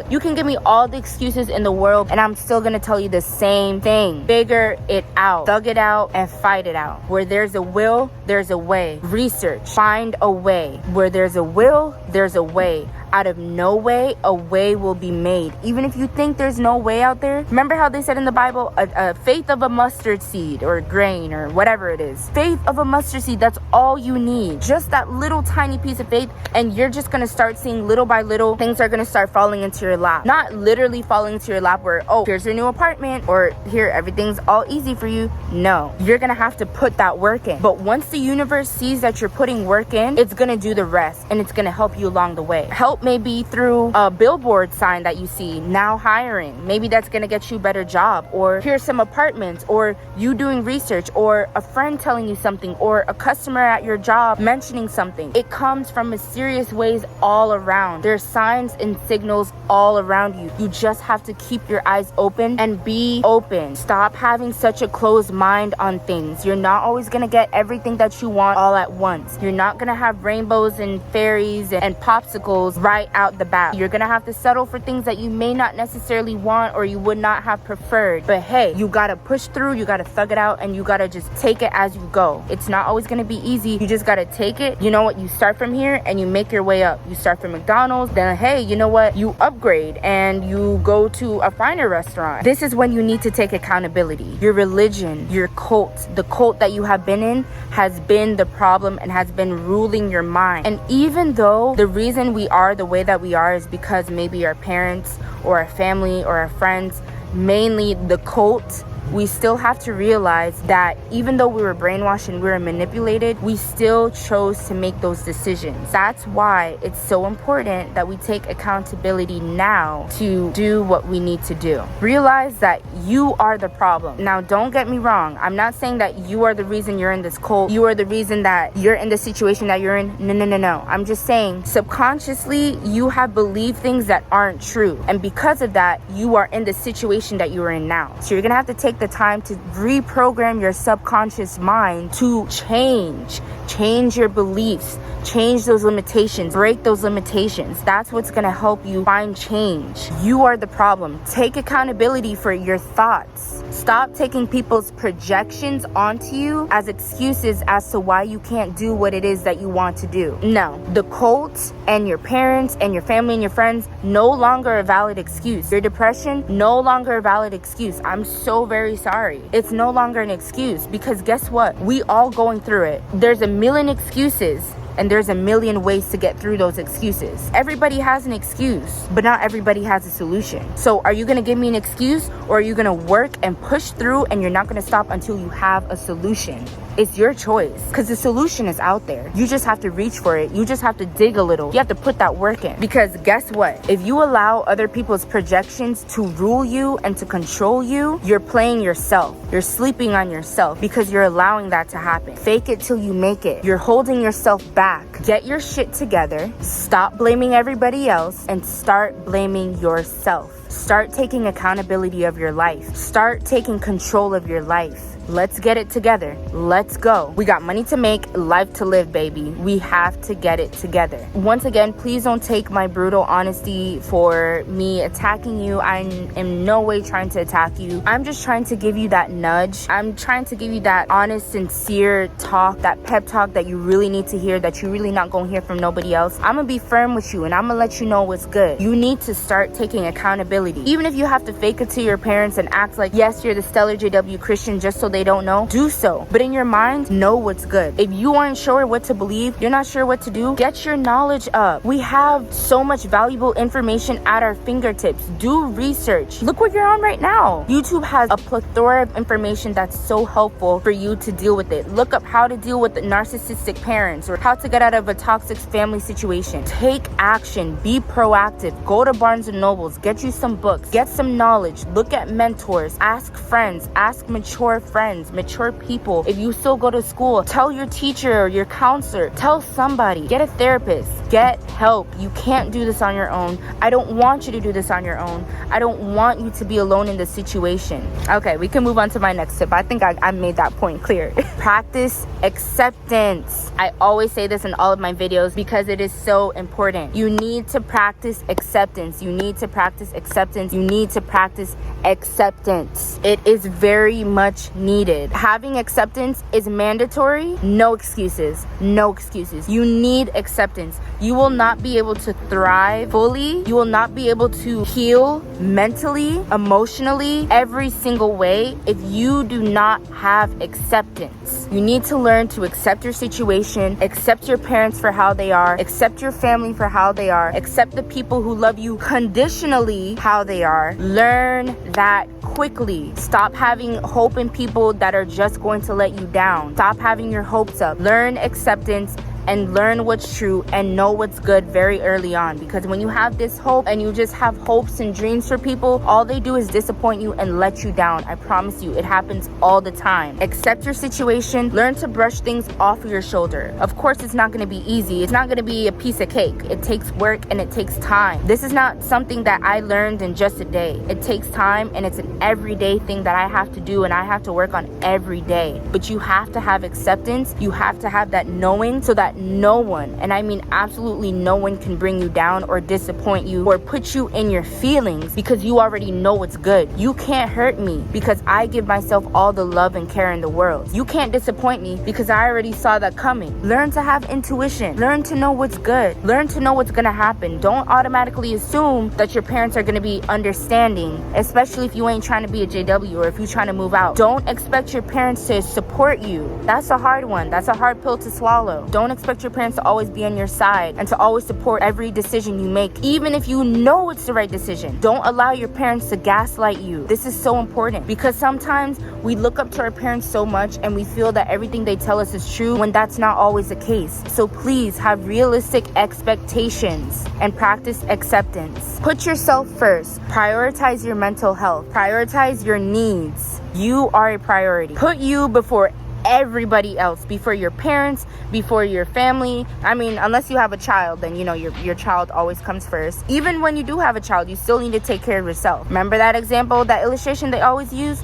S2: You can give me all the excuses in the world, and I'm still gonna tell you the same thing. Figure it out. Thug it out and fight it out. Where there's a will, there's a way. Research. Find a way. Where there's a will, there's a way. Out of no way, a way will be made. Even if you think there's no way out there, remember how they said in the Bible, a faith of a mustard seed or grain or whatever it is. Faith of a mustard seed, that's all you need. Just that little tiny piece of faith, and you're just gonna start seeing little by little, things are gonna start falling into your lap. Not literally falling into your lap where, oh, here's your new apartment, or here, everything's all easy for you. No, you're gonna have to put that work in. But once the universe sees that you're putting work in, it's gonna do the rest, and it's gonna help you along the way. Help maybe through a billboard sign that you see, now hiring. Maybe that's gonna get you a better job, or here's some apartments, or you doing research, or a friend telling you something, or a customer at your job mentioning something. It comes from mysterious ways all around. There's signs and signals all around you. You just have to keep your eyes open and be open. Stop having such a closed mind on things. You're not always gonna get everything that you want all at once. You're not gonna have rainbows and fairies and popsicles right out the bat. You're gonna have to settle for things that you may not necessarily want or you would not have preferred. But hey, you gotta push through, you gotta thug it out, and you gotta just take it as you go. It's not always gonna be easy. You just gotta take it. You know what? You start from here and you make your way up. You start from McDonald's, then hey, you know what? You upgrade and you go to a finer restaurant. This is when you need to take accountability. Your religion, your cult, the cult that you have been in has been the problem and has been ruling your mind. And even though the reason we are the way that we are is because maybe our parents or our family or our friends mainly the cult, we still have to realize that even though we were brainwashed and we were manipulated, we still chose to make those decisions. That's why it's so important that we take accountability now to do what we need to do. Realize that you are the problem. Now, don't get me wrong. I'm not saying that you are the reason you're in this cult. You are the reason that you're in the situation that you're in. No. I'm just saying subconsciously you have believed things that aren't true. And because of that, you are in the situation that you are in now. So you're going to have to take the time to reprogram your subconscious mind to change your beliefs, change those limitations, break those limitations. That's what's going to help you find change. You are the problem. Take accountability for your thoughts. Stop taking people's projections onto you as excuses as to why you can't do what it is that you want to do. No, the cult and your parents and your family and your friends no longer a valid excuse. Your depression, no longer a valid excuse. I'm so very sorry. It's no longer an excuse because guess what? We all going through it. There's a million excuses and there's a million ways to get through those excuses. Everybody has an excuse, but not everybody has a solution. So are you gonna give me an excuse or are you gonna work and push through and you're not gonna stop until you have a solution? It's your choice because the solution is out there. You just have to reach for it. You just have to dig a little. You have to put that work in because guess what? If you allow other people's projections to rule you and to control you, you're playing yourself. You're sleeping on yourself because you're allowing that to happen. Fake it till you make it. You're holding yourself back. Get your shit together. Stop blaming everybody else and start blaming yourself. Start taking accountability of your life. Start taking control of your life. Let's get it together. Let's go. We got money to make, life to live, baby. We have to get it together. Once again, please don't take my brutal honesty for me attacking you. I am in no way trying to attack you. I'm just trying to give you that nudge. I'm trying to give you that honest, sincere talk, that pep talk that you really need to hear, that you're really not going to hear from nobody else. I'm going to be firm with you and I'm going to let you know what's good. You need to start taking accountability. Even if you have to fake it to your parents and act like, yes, you're the stellar JW Christian just so they don't know, do so. But in your mind, know what's good. If you aren't sure what to believe, you're not sure what to do, get your knowledge up. We have so much valuable information at our fingertips. Do research. Look what you're on right now. YouTube has a plethora of information that's so helpful for you to deal with it. Look up how to deal with the narcissistic parents or how to get out of a toxic family situation. Take action. Be proactive. Go to Barnes and Nobles. Get you some books. Get some knowledge. Look at mentors. Ask friends. Ask mature friends, mature people. If you still go to school, tell your teacher or your counselor. Tell somebody. Get a therapist. Get help. You can't do this on your own. I don't want you to do this on your own. I don't want you to be alone in this situation. Okay, we can move on to my next tip. I think I made that point clear. Practice acceptance. I always say this in all of my videos because it is so important. You need to practice acceptance. You need to practice acceptance. You need to practice acceptance. It is very much needed. Having acceptance is mandatory. No excuses. No excuses. You need acceptance. You will not be able to thrive fully. You will not be able to heal mentally, emotionally, every single way if you do not have acceptance. You need to learn to accept your situation, accept your parents for how they are, accept your family for how they are, accept the people who love you conditionally how they are. Learn that quickly. Stop having hope in people that are just going to let you down. Stop having your hopes up. Learn acceptance and learn what's true and know what's good very early on, because when you have this hope and you just have hopes and dreams for people, all they do is disappoint you and let you down. I promise you, it happens all the time. Accept your situation. Learn to brush things off of your shoulder. Of course, it's not going to be easy. It's not going to be a piece of cake. It takes work and it takes time. This is not something that I learned in just a day. It takes time and it's an everyday thing that I have to do and I have to work on every day. But you have to have acceptance. You have to have that knowing so that no one, and I mean absolutely no one, can bring you down or disappoint you or put you in your feelings because you already know what's good. You can't hurt me because I give myself all the love and care in the world. You can't disappoint me because I already saw that coming. Learn to have intuition. Learn to know what's good. Learn to know what's gonna happen. Don't automatically assume that your parents are gonna be understanding, especially if you ain't trying to be a JW or if you're trying to move out. Don't expect your parents to support you. That's a hard one. That's a hard pill to swallow. Don't expect expect your parents to always be on your side and to always support every decision you make, even if you know it's the right decision. Don't allow your parents to gaslight you. This is so important because sometimes we look up to our parents so much and we feel that everything they tell us is true when that's not always the case. So please have realistic expectations and practice acceptance. Put yourself first. Prioritize your mental health. Prioritize your needs. You are a priority. Put you before everybody else, before your parents, before your family. I mean, unless you have a child, then you know your child always comes first. Even when you do have a child, you still need to take care of yourself. Remember that example, that illustration they always use?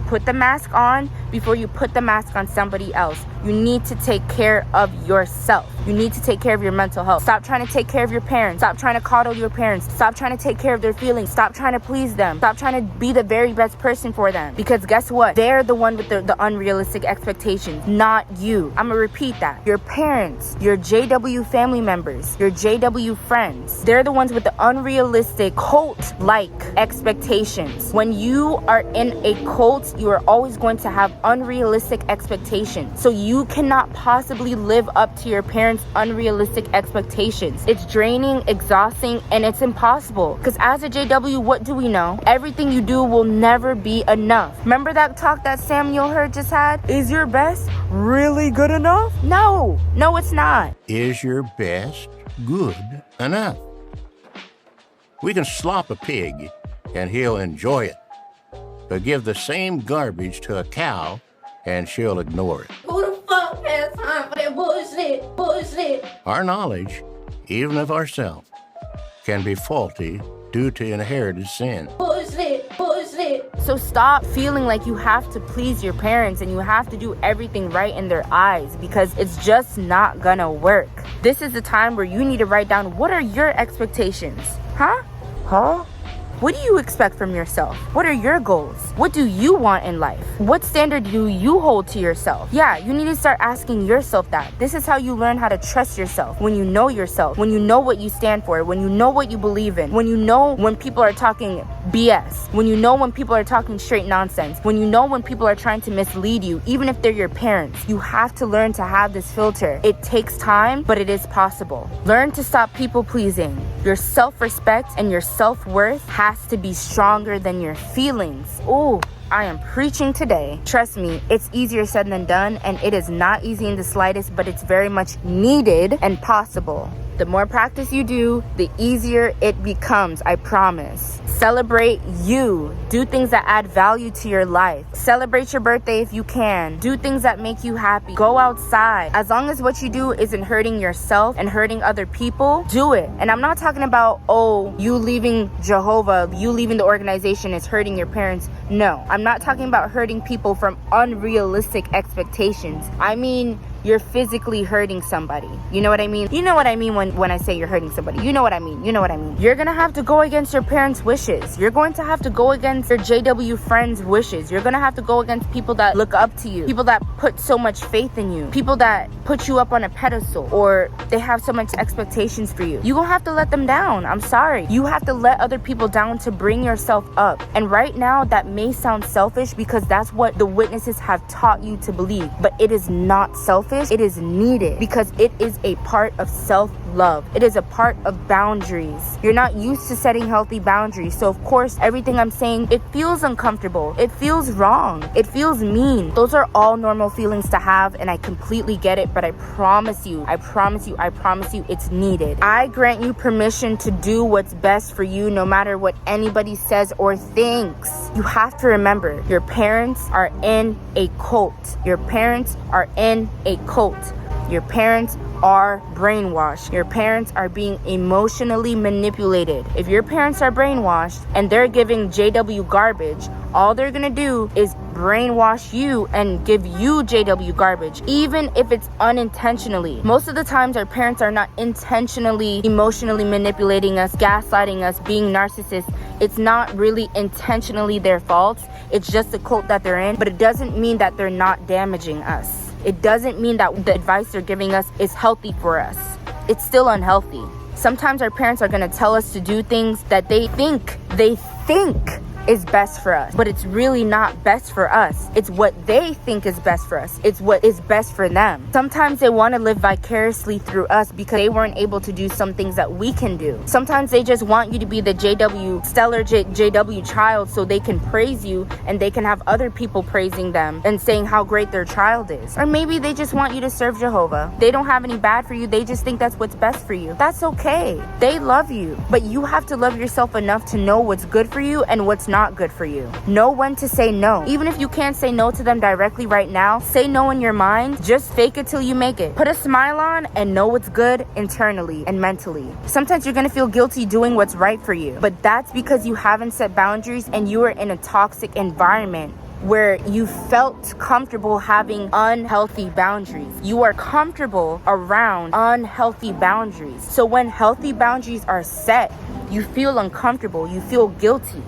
S2: Put the mask on before you put the mask on somebody else. You need to take care of yourself. You need to take care of your mental health. Stop trying to take care of your parents. Stop trying to coddle your parents. Stop trying to take care of their feelings. Stop trying to please them. Stop trying to be the very best person for them. Because guess what? They're the one with the unrealistic expectations, not you. I'm gonna repeat that. Your parents, your JW family members, your JW friends, they're the ones with the unrealistic cult-like expectations. When you are in a cult, you are always going to have unrealistic expectations. So you cannot possibly live up to your parents' unrealistic expectations. It's draining, exhausting, and it's impossible. Because as a JW, what do we know? Everything you do will never be enough. Remember that talk that Samuel Heard just had? Is your best really good enough? No, it's not.
S5: Is your best good enough? We can slop a pig and he'll enjoy it. But give the same garbage to a cow and she'll ignore it.
S3: Who the fuck has time for that bullshit?
S5: Our knowledge, even of ourselves, can be faulty due to inherited sin.
S3: Bullshit.
S2: So stop feeling like you have to please your parents and you have to do everything right in their eyes, because it's just not gonna work. This is the time where you need to write down, what are your expectations? Huh? What do you expect from yourself? What are your goals? What do you want in life? What standard do you hold to yourself? Yeah, you need to start asking yourself that. This is how you learn how to trust yourself. When you know yourself, when you know what you stand for, when you know what you believe in, when you know when people are talking BS, when you know when people are talking straight nonsense, when you know when people are trying to mislead you, even if they're your parents. You have to learn to have this filter. It takes time, but it is possible. Learn to stop people pleasing. Your self-respect and your self-worth has to be stronger than your feelings. Ooh, I am preaching today. Trust me, it's easier said than done, and it is not easy in the slightest, but it's very much needed and possible. The more practice you do, the easier it becomes, I promise. Celebrate you. Do things that add value to your life. Celebrate your birthday if you can. Do things that make you happy. Go outside. As long as what you do isn't hurting yourself and hurting other people, do it. And I'm not talking about, you leaving Jehovah, you leaving the organization is hurting your parents. No, I'm not talking about hurting people from unrealistic expectations. I mean, you're physically hurting somebody. You know what I mean? You know what I mean when I say you're hurting somebody. You know what I mean. You're gonna have to go against your parents' wishes. You're going to have to go against your JW friends' wishes. You're gonna have to go against people that look up to you, people that put so much faith in you, people that put you up on a pedestal, or they have so much expectations for you. You're gonna have to let them down. I'm sorry. You have to let other people down to bring yourself up. And right now, that may sound selfish because that's what the witnesses have taught you to believe, but it is not selfish. It is needed because it is a part of self-love. It is a part of boundaries. You're not used to setting healthy boundaries. So of course, everything I'm saying, it feels uncomfortable. It feels wrong. It feels mean. Those are all normal feelings to have, and I completely get it, but I promise you, it's needed. I grant you permission to do what's best for you no matter what anybody says or thinks. You have to remember, your parents are in a cult. Your parents are in a cult. Your parents are brainwashed. Your parents are being emotionally manipulated. If your parents are brainwashed and they're giving JW garbage, all they're gonna do is brainwash you and give you JW garbage, even if it's unintentionally. Most of the times our parents are not intentionally emotionally manipulating us, gaslighting us, being narcissists. It's not really intentionally their fault. It's just the cult that they're in, but it doesn't mean that they're not damaging us. It doesn't mean that the advice they're giving us is healthy for us. It's still unhealthy. Sometimes our parents are gonna tell us to do things that they think is best for us, but it's really not best for us. It's what they think is best for us. It's what is best for them. Sometimes they want to live vicariously through us because they weren't able to do some things that we can do. Sometimes they just want you to be the stellar JW child so they can praise you and they can have other people praising them and saying how great their child is. Or maybe they just want you to serve Jehovah. They don't have any bad for you. They just think that's what's best for you. That's okay. They love you, but you have to love yourself enough to know what's good for you and what's not good for you. Know when to say no. Even if you can't say no to them directly right now, say no in your mind. Just fake it till you make it. Put a smile on and know what's good internally and mentally. Sometimes you're gonna feel guilty doing what's right for you, but that's because you haven't set boundaries and you are in a toxic environment where you felt comfortable having unhealthy boundaries. You are comfortable around unhealthy boundaries. So when healthy boundaries are set, you feel uncomfortable, you feel guilty.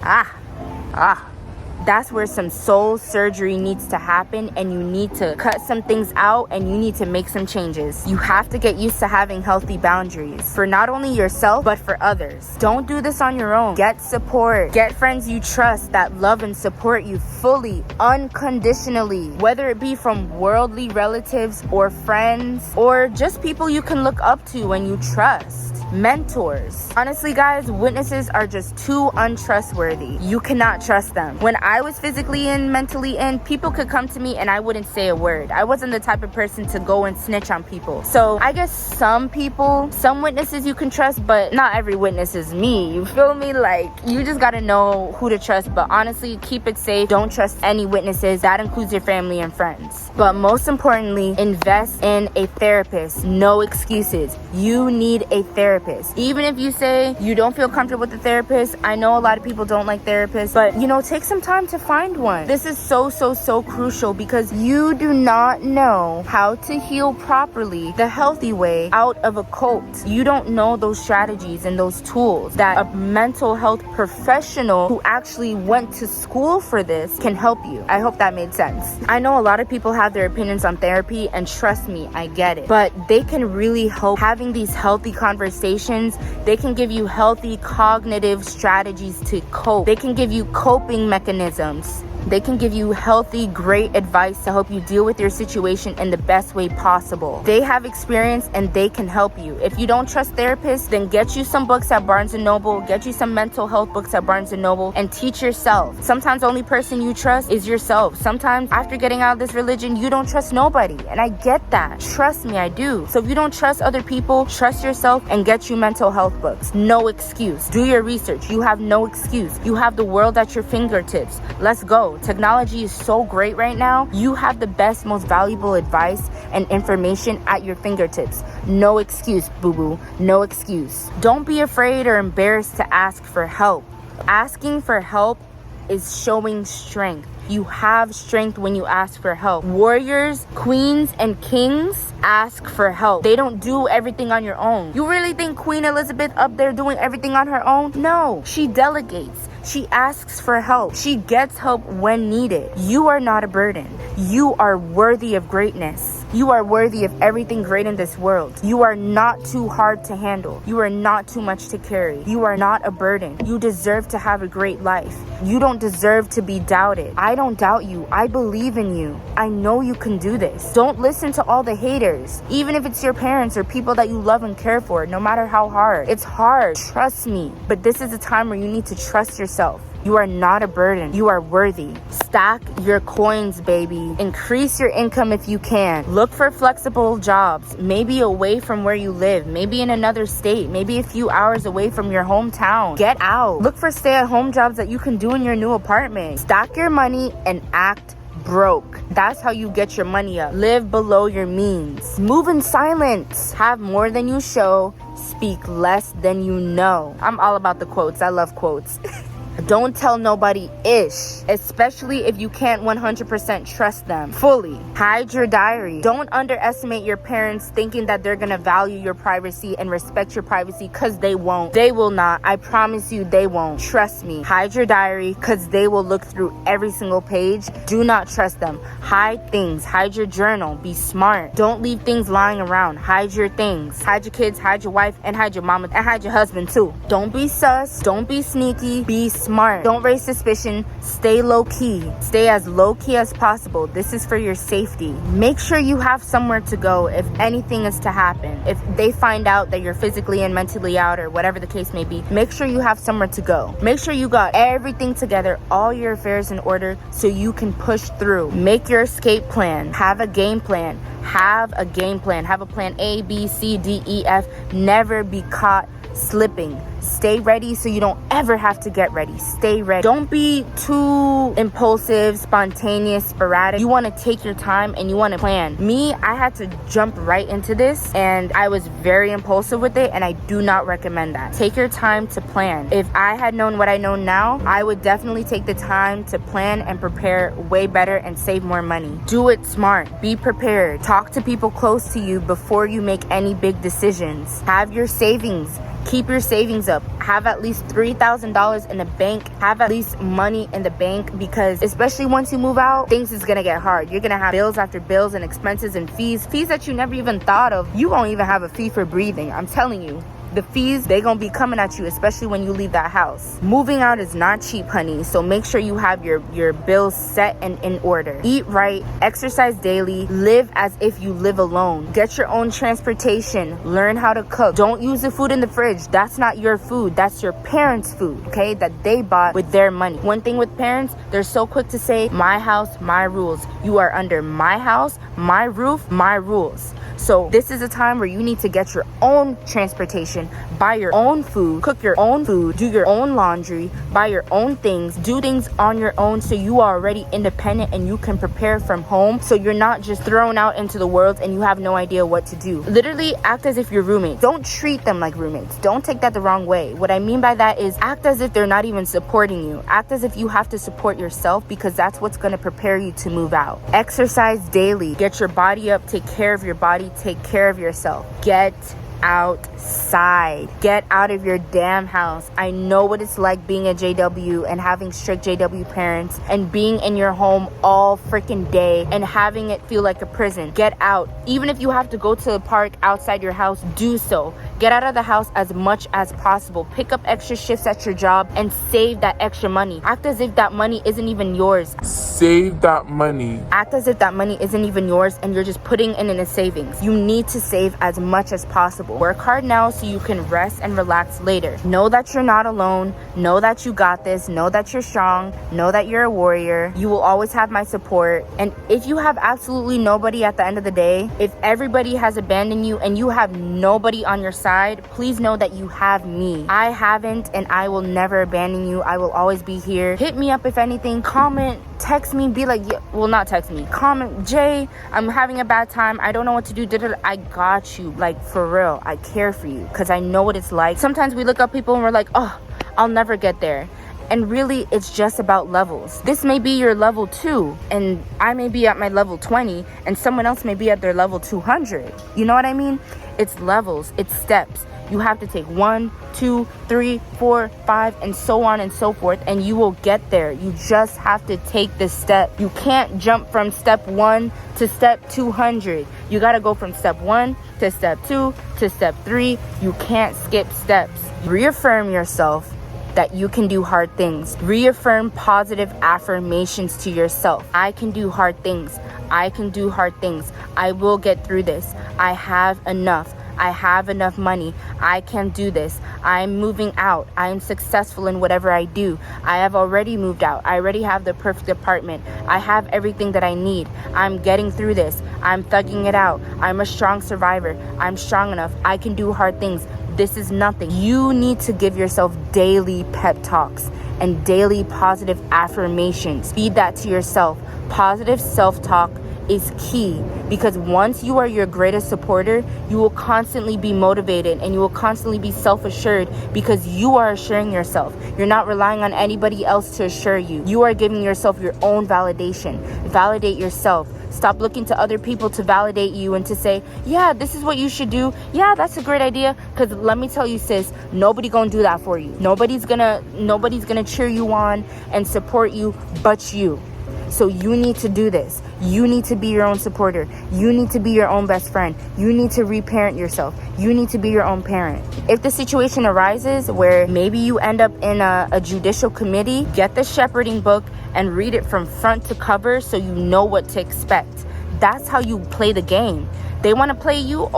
S2: That's where some soul surgery needs to happen, and you need to cut some things out and you need to make some changes. You have to get used to having healthy boundaries for not only yourself, but for others. Don't do this on your own. Get support. Get friends you trust that love and support you fully, unconditionally, whether it be from worldly relatives or friends or just people you can look up to and you trust. Mentors. Honestly, guys, witnesses are just too untrustworthy. You cannot trust them. When I was physically in, mentally in, people could come to me and I wouldn't say a word. I wasn't the type of person to go and snitch on people. So I guess some people, some witnesses you can trust, but not every witness is me. You feel me? Like, you just gotta know who to trust. But honestly, keep it safe. Don't trust any witnesses. That includes your family and friends. But most importantly, invest in a therapist. No excuses. You need a therapist. Even if you say you don't feel comfortable with the therapist, I know a lot of people don't like therapists, but take some time to find one. This is so crucial because you do not know how to heal properly the healthy way out of a cult. You don't know those strategies and those tools that a mental health professional who actually went to school for this can help you. I hope that made sense. I know a lot of people have their opinions on therapy, and trust me, I get it, but they can really help having these healthy conversations. They can give you healthy cognitive strategies to cope. They can give you coping mechanisms. They can give you healthy, great advice to help you deal with your situation in the best way possible. They have experience and they can help you. If you don't trust therapists, then get you some books at Barnes & Noble, get you some mental health books at Barnes & Noble, and teach yourself. Sometimes the only person you trust is yourself. Sometimes after getting out of this religion, you don't trust nobody. And I get that. Trust me, I do. So if you don't trust other people, trust yourself and get you mental health books. No excuse. Do your research. You have no excuse. You have the world at your fingertips. Let's go. Technology is so great right now. You have the best, most valuable advice and information at your fingertips. No excuse, boo-boo. No excuse. Don't be afraid or embarrassed to ask for help. Asking for help is showing strength. You have strength when you ask for help. Warriors, queens, and kings ask for help. They don't do everything on your own. You really think Queen Elizabeth up there doing everything on her own? No, she delegates. She asks for help. She gets help when needed. You are not a burden. You are worthy of greatness. You are worthy of everything great in this world. You are not too hard to handle. You are not too much to carry. You are not a burden. You deserve to have a great life. You don't deserve to be doubted. I don't doubt you. I believe in you. I know you can do this. Don't listen to all the haters, even if it's your parents or people that you love and care for, no matter how hard. It's hard, trust me. But this is a time where you need to trust yourself. You are not a burden. You are worthy. Stack your coins, baby. Increase your income if you can. Look for flexible jobs, maybe away from where you live, maybe in another state, maybe a few hours away from your hometown. Get out. Look for stay-at-home jobs that you can do in your new apartment. Stack your money and act broke. That's how you get your money up. Live below your means. Move in silence. Have more than you show. Speak less than you know. I'm all about the quotes. I love quotes. Don't tell nobody ish, especially if you can't 100% trust them fully. Hide your diary. Don't underestimate your parents thinking that they're gonna value your privacy and respect your privacy, because they won't. They will not. I promise you they won't. Trust me. Hide your diary, because they will look through every single page. Do not trust them. Hide things. Hide your journal. Be smart. Don't leave things lying around. Hide your things. Hide your kids, hide your wife, and hide your mama, and hide your husband too. Don't be sus. Don't be sneaky. Be smart. Don't raise suspicion. Stay low-key. Stay as low-key as possible. This is for your safety. Make sure you have somewhere to go if anything is to happen. If they find out that you're physically and mentally out or whatever the case may be, make sure you have somewhere to go. Make sure you got everything together, all your affairs in order so you can push through. Make your escape plan. Have a game plan. Have a game plan. Have a plan A, B, C, D, E, F. Never be caught slipping. Stay ready so you don't ever have to get ready. Stay ready. Don't be too impulsive, spontaneous, sporadic. You want to take your time and you want to plan. Me, I had to jump right into this and I was very impulsive with it, and I do not recommend that. Take your time to plan. If I had known what I know now, I would definitely take the time to plan and prepare way better and save more money. Do it smart. Be prepared. Talk to people close to you before you make any big decisions. Have your savings. Keep your savings up. Have at least $3,000 in the bank. Have at least money in the bank, because especially once you move out, things is gonna get hard. You're gonna have bills after bills and expenses and fees that you never even thought of. You won't even have a fee for breathing. I'm telling you. The fees, they gonna be coming at you, especially when you leave that house. Moving out is not cheap, honey. So make sure you have your bills set and in order. Eat right, exercise daily, live as if you live alone. Get your own transportation, learn how to cook. Don't use the food in the fridge. That's not your food. That's your parents' food, okay? That they bought with their money. One thing with parents, they're so quick to say, my house, my rules. You are under my house, my roof, my rules. So this is a time where you need to get your own transportation, buy your own food, cook your own food, do your own laundry, buy your own things, do things on your own so you are already independent and you can prepare from home, so you're not just thrown out into the world and you have no idea what to do. Literally act as if you're roommates. Don't treat them like roommates. Don't take that the wrong way. What I mean by that is act as if they're not even supporting you. Act as if you have to support yourself, because that's what's going to prepare you to move out. Exercise daily. Get your body up. Take care of your body. Take care of yourself. Get outside. Get out of your damn house. I know what it's like being a JW and having strict JW parents and being in your home all freaking day and having it feel like a prison. Get out. Even if you have to go to the park outside your house, do so. Get out of the house as much as possible. Pick up extra shifts at your job and save that extra money. Act as if that money isn't even yours.
S4: Save that money.
S2: Act as if that money isn't even yours and you're just putting it in a savings. You need to save as much as possible. Work hard now so you can rest and relax later. Know that you're not alone. Know that you got this. Know that you're strong. Know that you're a warrior. You will always have my support. And if you have absolutely nobody at the end of the day, if everybody has abandoned you and you have nobody on your side, please know that you have me. I haven't, and I will never abandon you. I will always be here. Hit me up if anything. Comment, text me, be like, yeah, well, not text me. Comment, Jay, I'm having a bad time. I don't know what to do. I got you. Like, for real. I care for you because I know what it's like. Sometimes we look up people and we're like, oh, I'll never get there. And really, it's just about levels. This may be your level 2, and I may be at my level 20, and someone else may be at their level 200. You know what I mean? It's levels, it's steps. You have to take 1, 2, 3, 4, 5, and so on and so forth, and you will get there. You just have to take the step. You can't jump from step 1 to step 200. You gotta go from step 1 to step 2 to step 3. You can't skip steps. Reaffirm yourself that you can do hard things. Reaffirm positive affirmations to yourself. I can do hard things. I can do hard things. I will get through this. I have enough. I have enough money. I can do this. I'm moving out. I am successful in whatever I do. I have already moved out. I already have the perfect apartment. I have everything that I need. I'm getting through this. I'm thugging it out. I'm a strong survivor. I'm strong enough. I can do hard things. This is nothing. You need to give yourself daily pep talks and daily positive affirmations. Feed that to yourself. Positive self-talk is key, because once you are your greatest supporter, you will constantly be motivated and you will constantly be self-assured, because you are assuring yourself. You're not relying on anybody else to assure you. You are giving yourself your own validation. Validate yourself. Stop looking to other people to validate you and to say, yeah, this is what you should do. Yeah, that's a great idea. Because let me tell you, sis, nobody gonna do that for you. Nobody's gonna cheer you on and support you but you. So you need to do this. You need to be your own supporter. You need to be your own best friend. You need to reparent yourself. You need to be your own parent. If the situation arises where maybe you end up in a judicial committee, get the shepherding book and read it from front to cover so you know what to expect. That's how you play the game. They want to play you?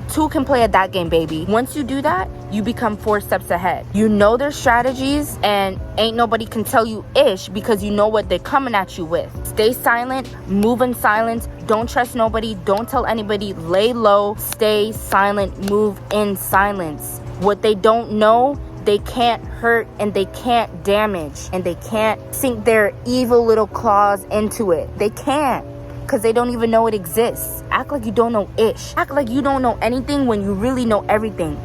S2: Two can play at that game, baby. Once you do that, you become 4 steps ahead. You know their strategies, and ain't nobody can tell you ish because you know what they're coming at you with. Stay silent, move in silence, don't trust nobody, don't tell anybody, lay low, stay silent, move in silence. What they don't know, they can't hurt and they can't damage and they can't sink their evil little claws into it. They can't. Because they don't even know it exists. Act like you don't know ish. Act like you don't know anything when you really know everything.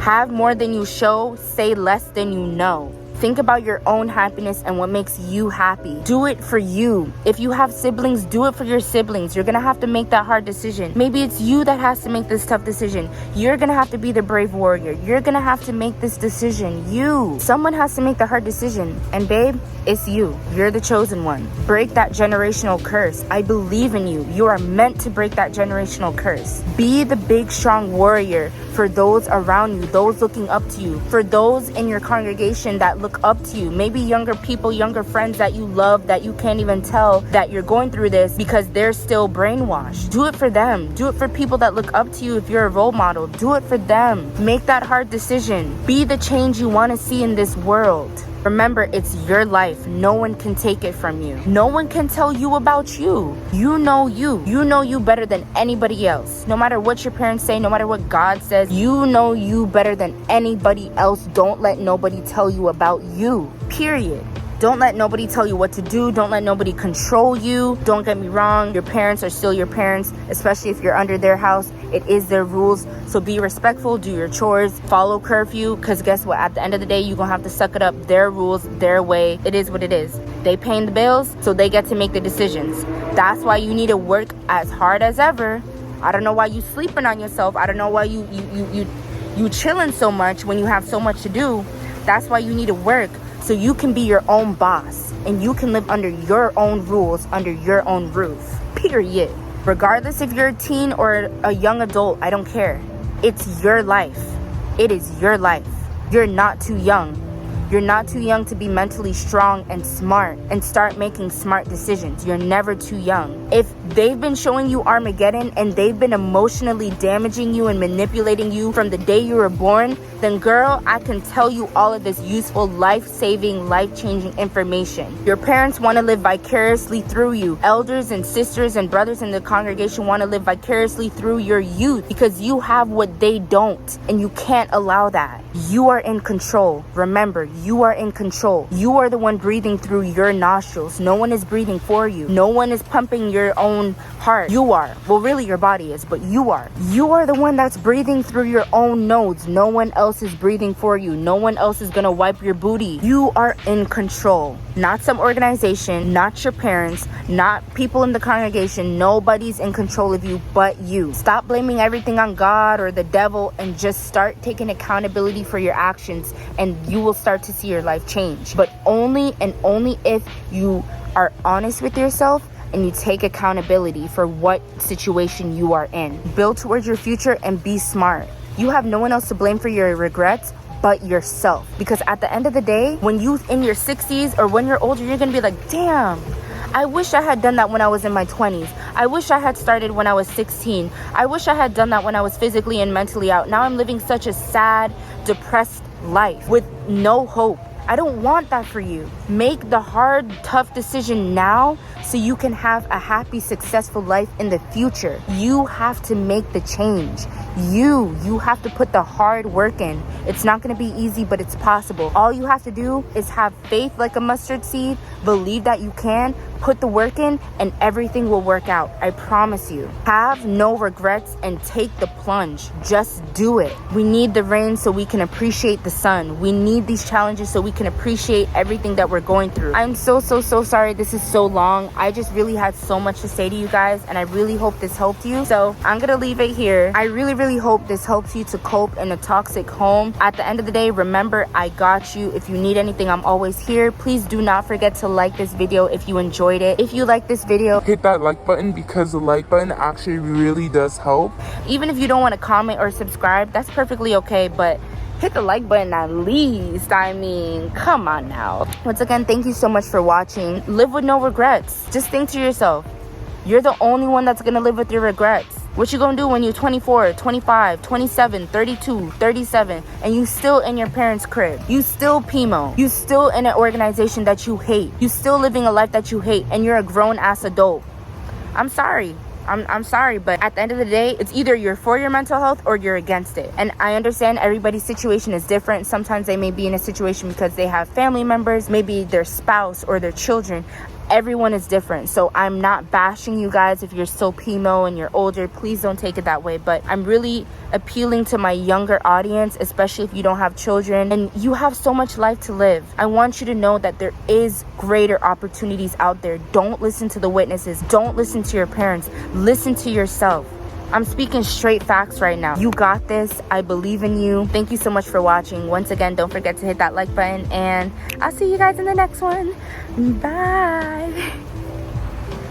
S2: Have more than you show, say less than you know. Think about your own happiness and what makes you happy. Do it for you. If you have siblings, do it for your siblings. You're gonna have to make that hard decision. Maybe it's you that has to make this tough decision. You're gonna have to be the brave warrior. You're gonna have to make this decision. Someone has to make the hard decision. And babe, it's you. You're the chosen one. Break that generational curse. I believe in you. You are meant to break that generational curse. Be the big, strong warrior for those around you, those looking up to you, for those in your congregation that look up to you, maybe younger people, younger friends that you love that you can't even tell that you're going through this because they're still brainwashed. Do it for them. Do it for people that look up to you if you're a role model. Do it for them. Make that hard decision. Be the change you want to see in this world. Remember, it's your life. No one can take it from you. No one can tell you about you. You know you. You know you better than anybody else. No matter what your parents say, no matter what God says, you know you better than anybody else. Don't let nobody tell you about you. Period. Don't let nobody tell you what to do. Don't let nobody control you. Don't get me wrong. Your parents are still your parents, especially if you're under their house. It is their rules. So be respectful, do your chores, follow curfew, because guess what? At the end of the day, you're going to have to suck it up. Their rules, their way. It is what it is. They paying the bills, so they get to make the decisions. That's why you need to work as hard as ever. I don't know why you sleeping on yourself. I don't know why you chilling so much when you have so much to do. That's why you need to work. So you can be your own boss and you can live under your own rules, under your own roof. Period. Regardless if you're a teen or a young adult, I don't care. It's your life. It is your life. You're not too young. You're not too young to be mentally strong and smart and start making smart decisions. You're never too young. If they've been showing you Armageddon and they've been emotionally damaging you and manipulating you from the day you were born, then girl, I can tell you all of this useful, life-saving, life-changing information. Your parents want to live vicariously through you. Elders and sisters and brothers in the congregation want to live vicariously through your youth because you have what they don't, and you can't allow that. You are in control. Remember, you are in control. You are the one breathing through your nostrils. No one is breathing for you. No one is pumping your own heart. You are. Well, really your body is, but you are. You are the one that's breathing through your own nodes. No one else is breathing for you. No one else is gonna wipe your booty. You are in control. Not some organization, not your parents, not people in the congregation. Nobody's in control of you but you. Stop blaming everything on God or the devil and just start taking accountability for your actions, and you will start to see your life change. But only and only if you are honest with yourself and you take accountability for what situation you are in. Build towards your future and be smart. You have no one else to blame for your regrets but yourself. Because at the end of the day, when you in your 60s or when you're older, you're gonna be like, damn, I wish I had done that when I was in my 20s. I wish I had started when I was 16. I wish I had done that when I was physically and mentally out. Now I'm living such a sad, depressed life with no hope. I don't want that for you. Make the hard, tough decision now so you can have a happy, successful life in the future. You have to make the change. You have to put the hard work in. It's not going to be easy, but it's possible. All you have to do is have faith like a mustard seed, believe that you can, Put the work in and everything will work out. I promise you. Have no regrets and take the plunge. Just do it. We need the rain so we can appreciate the sun. We need these challenges so we can appreciate everything that we're going through. I'm so sorry this is so long. I just really had so much to say to you guys, and I really hope this helped you. So I'm gonna leave it here. I really hope this helps you to cope in a toxic home. At the end of the day, remember, I got you. If you need anything, I'm always here. Please do not forget to like this video if you enjoyed it. If you like this video,
S4: hit that like button, because the like button actually really does help.
S2: even if you don't want to comment or subscribe, that's perfectly okay, but hit the like button at least. I mean, come on now. Once again, thank you so much for watching. Live with no regrets. Just think to yourself, you're the only one that's gonna live with your regrets. What you gonna do when you're 24, 25, 27, 32, 37, and you still in your parents' crib? You still PIMO. You still in an organization that you hate. You still living a life that you hate, and you're a grown-ass adult. I'm sorry. I'm sorry, but at the end of the day, it's either you're for your mental health or you're against it. And I understand everybody's situation is different. Sometimes they may be in a situation because they have family members, maybe their spouse or their children. Everyone is different, so I'm not bashing you guys. If you're still PIMO and you're older, please don't take it that way, but I'm really appealing to my younger audience, especially if you don't have children and you have so much life to live. I want you to know that there is greater opportunities out there. Don't listen to the witnesses. Don't listen to your parents. Listen to yourself. I'm speaking straight facts right now. You got this. I believe in you. Thank you so much for watching. Once again, don't forget to hit that like button, and I'll see you guys in the next one. Bye.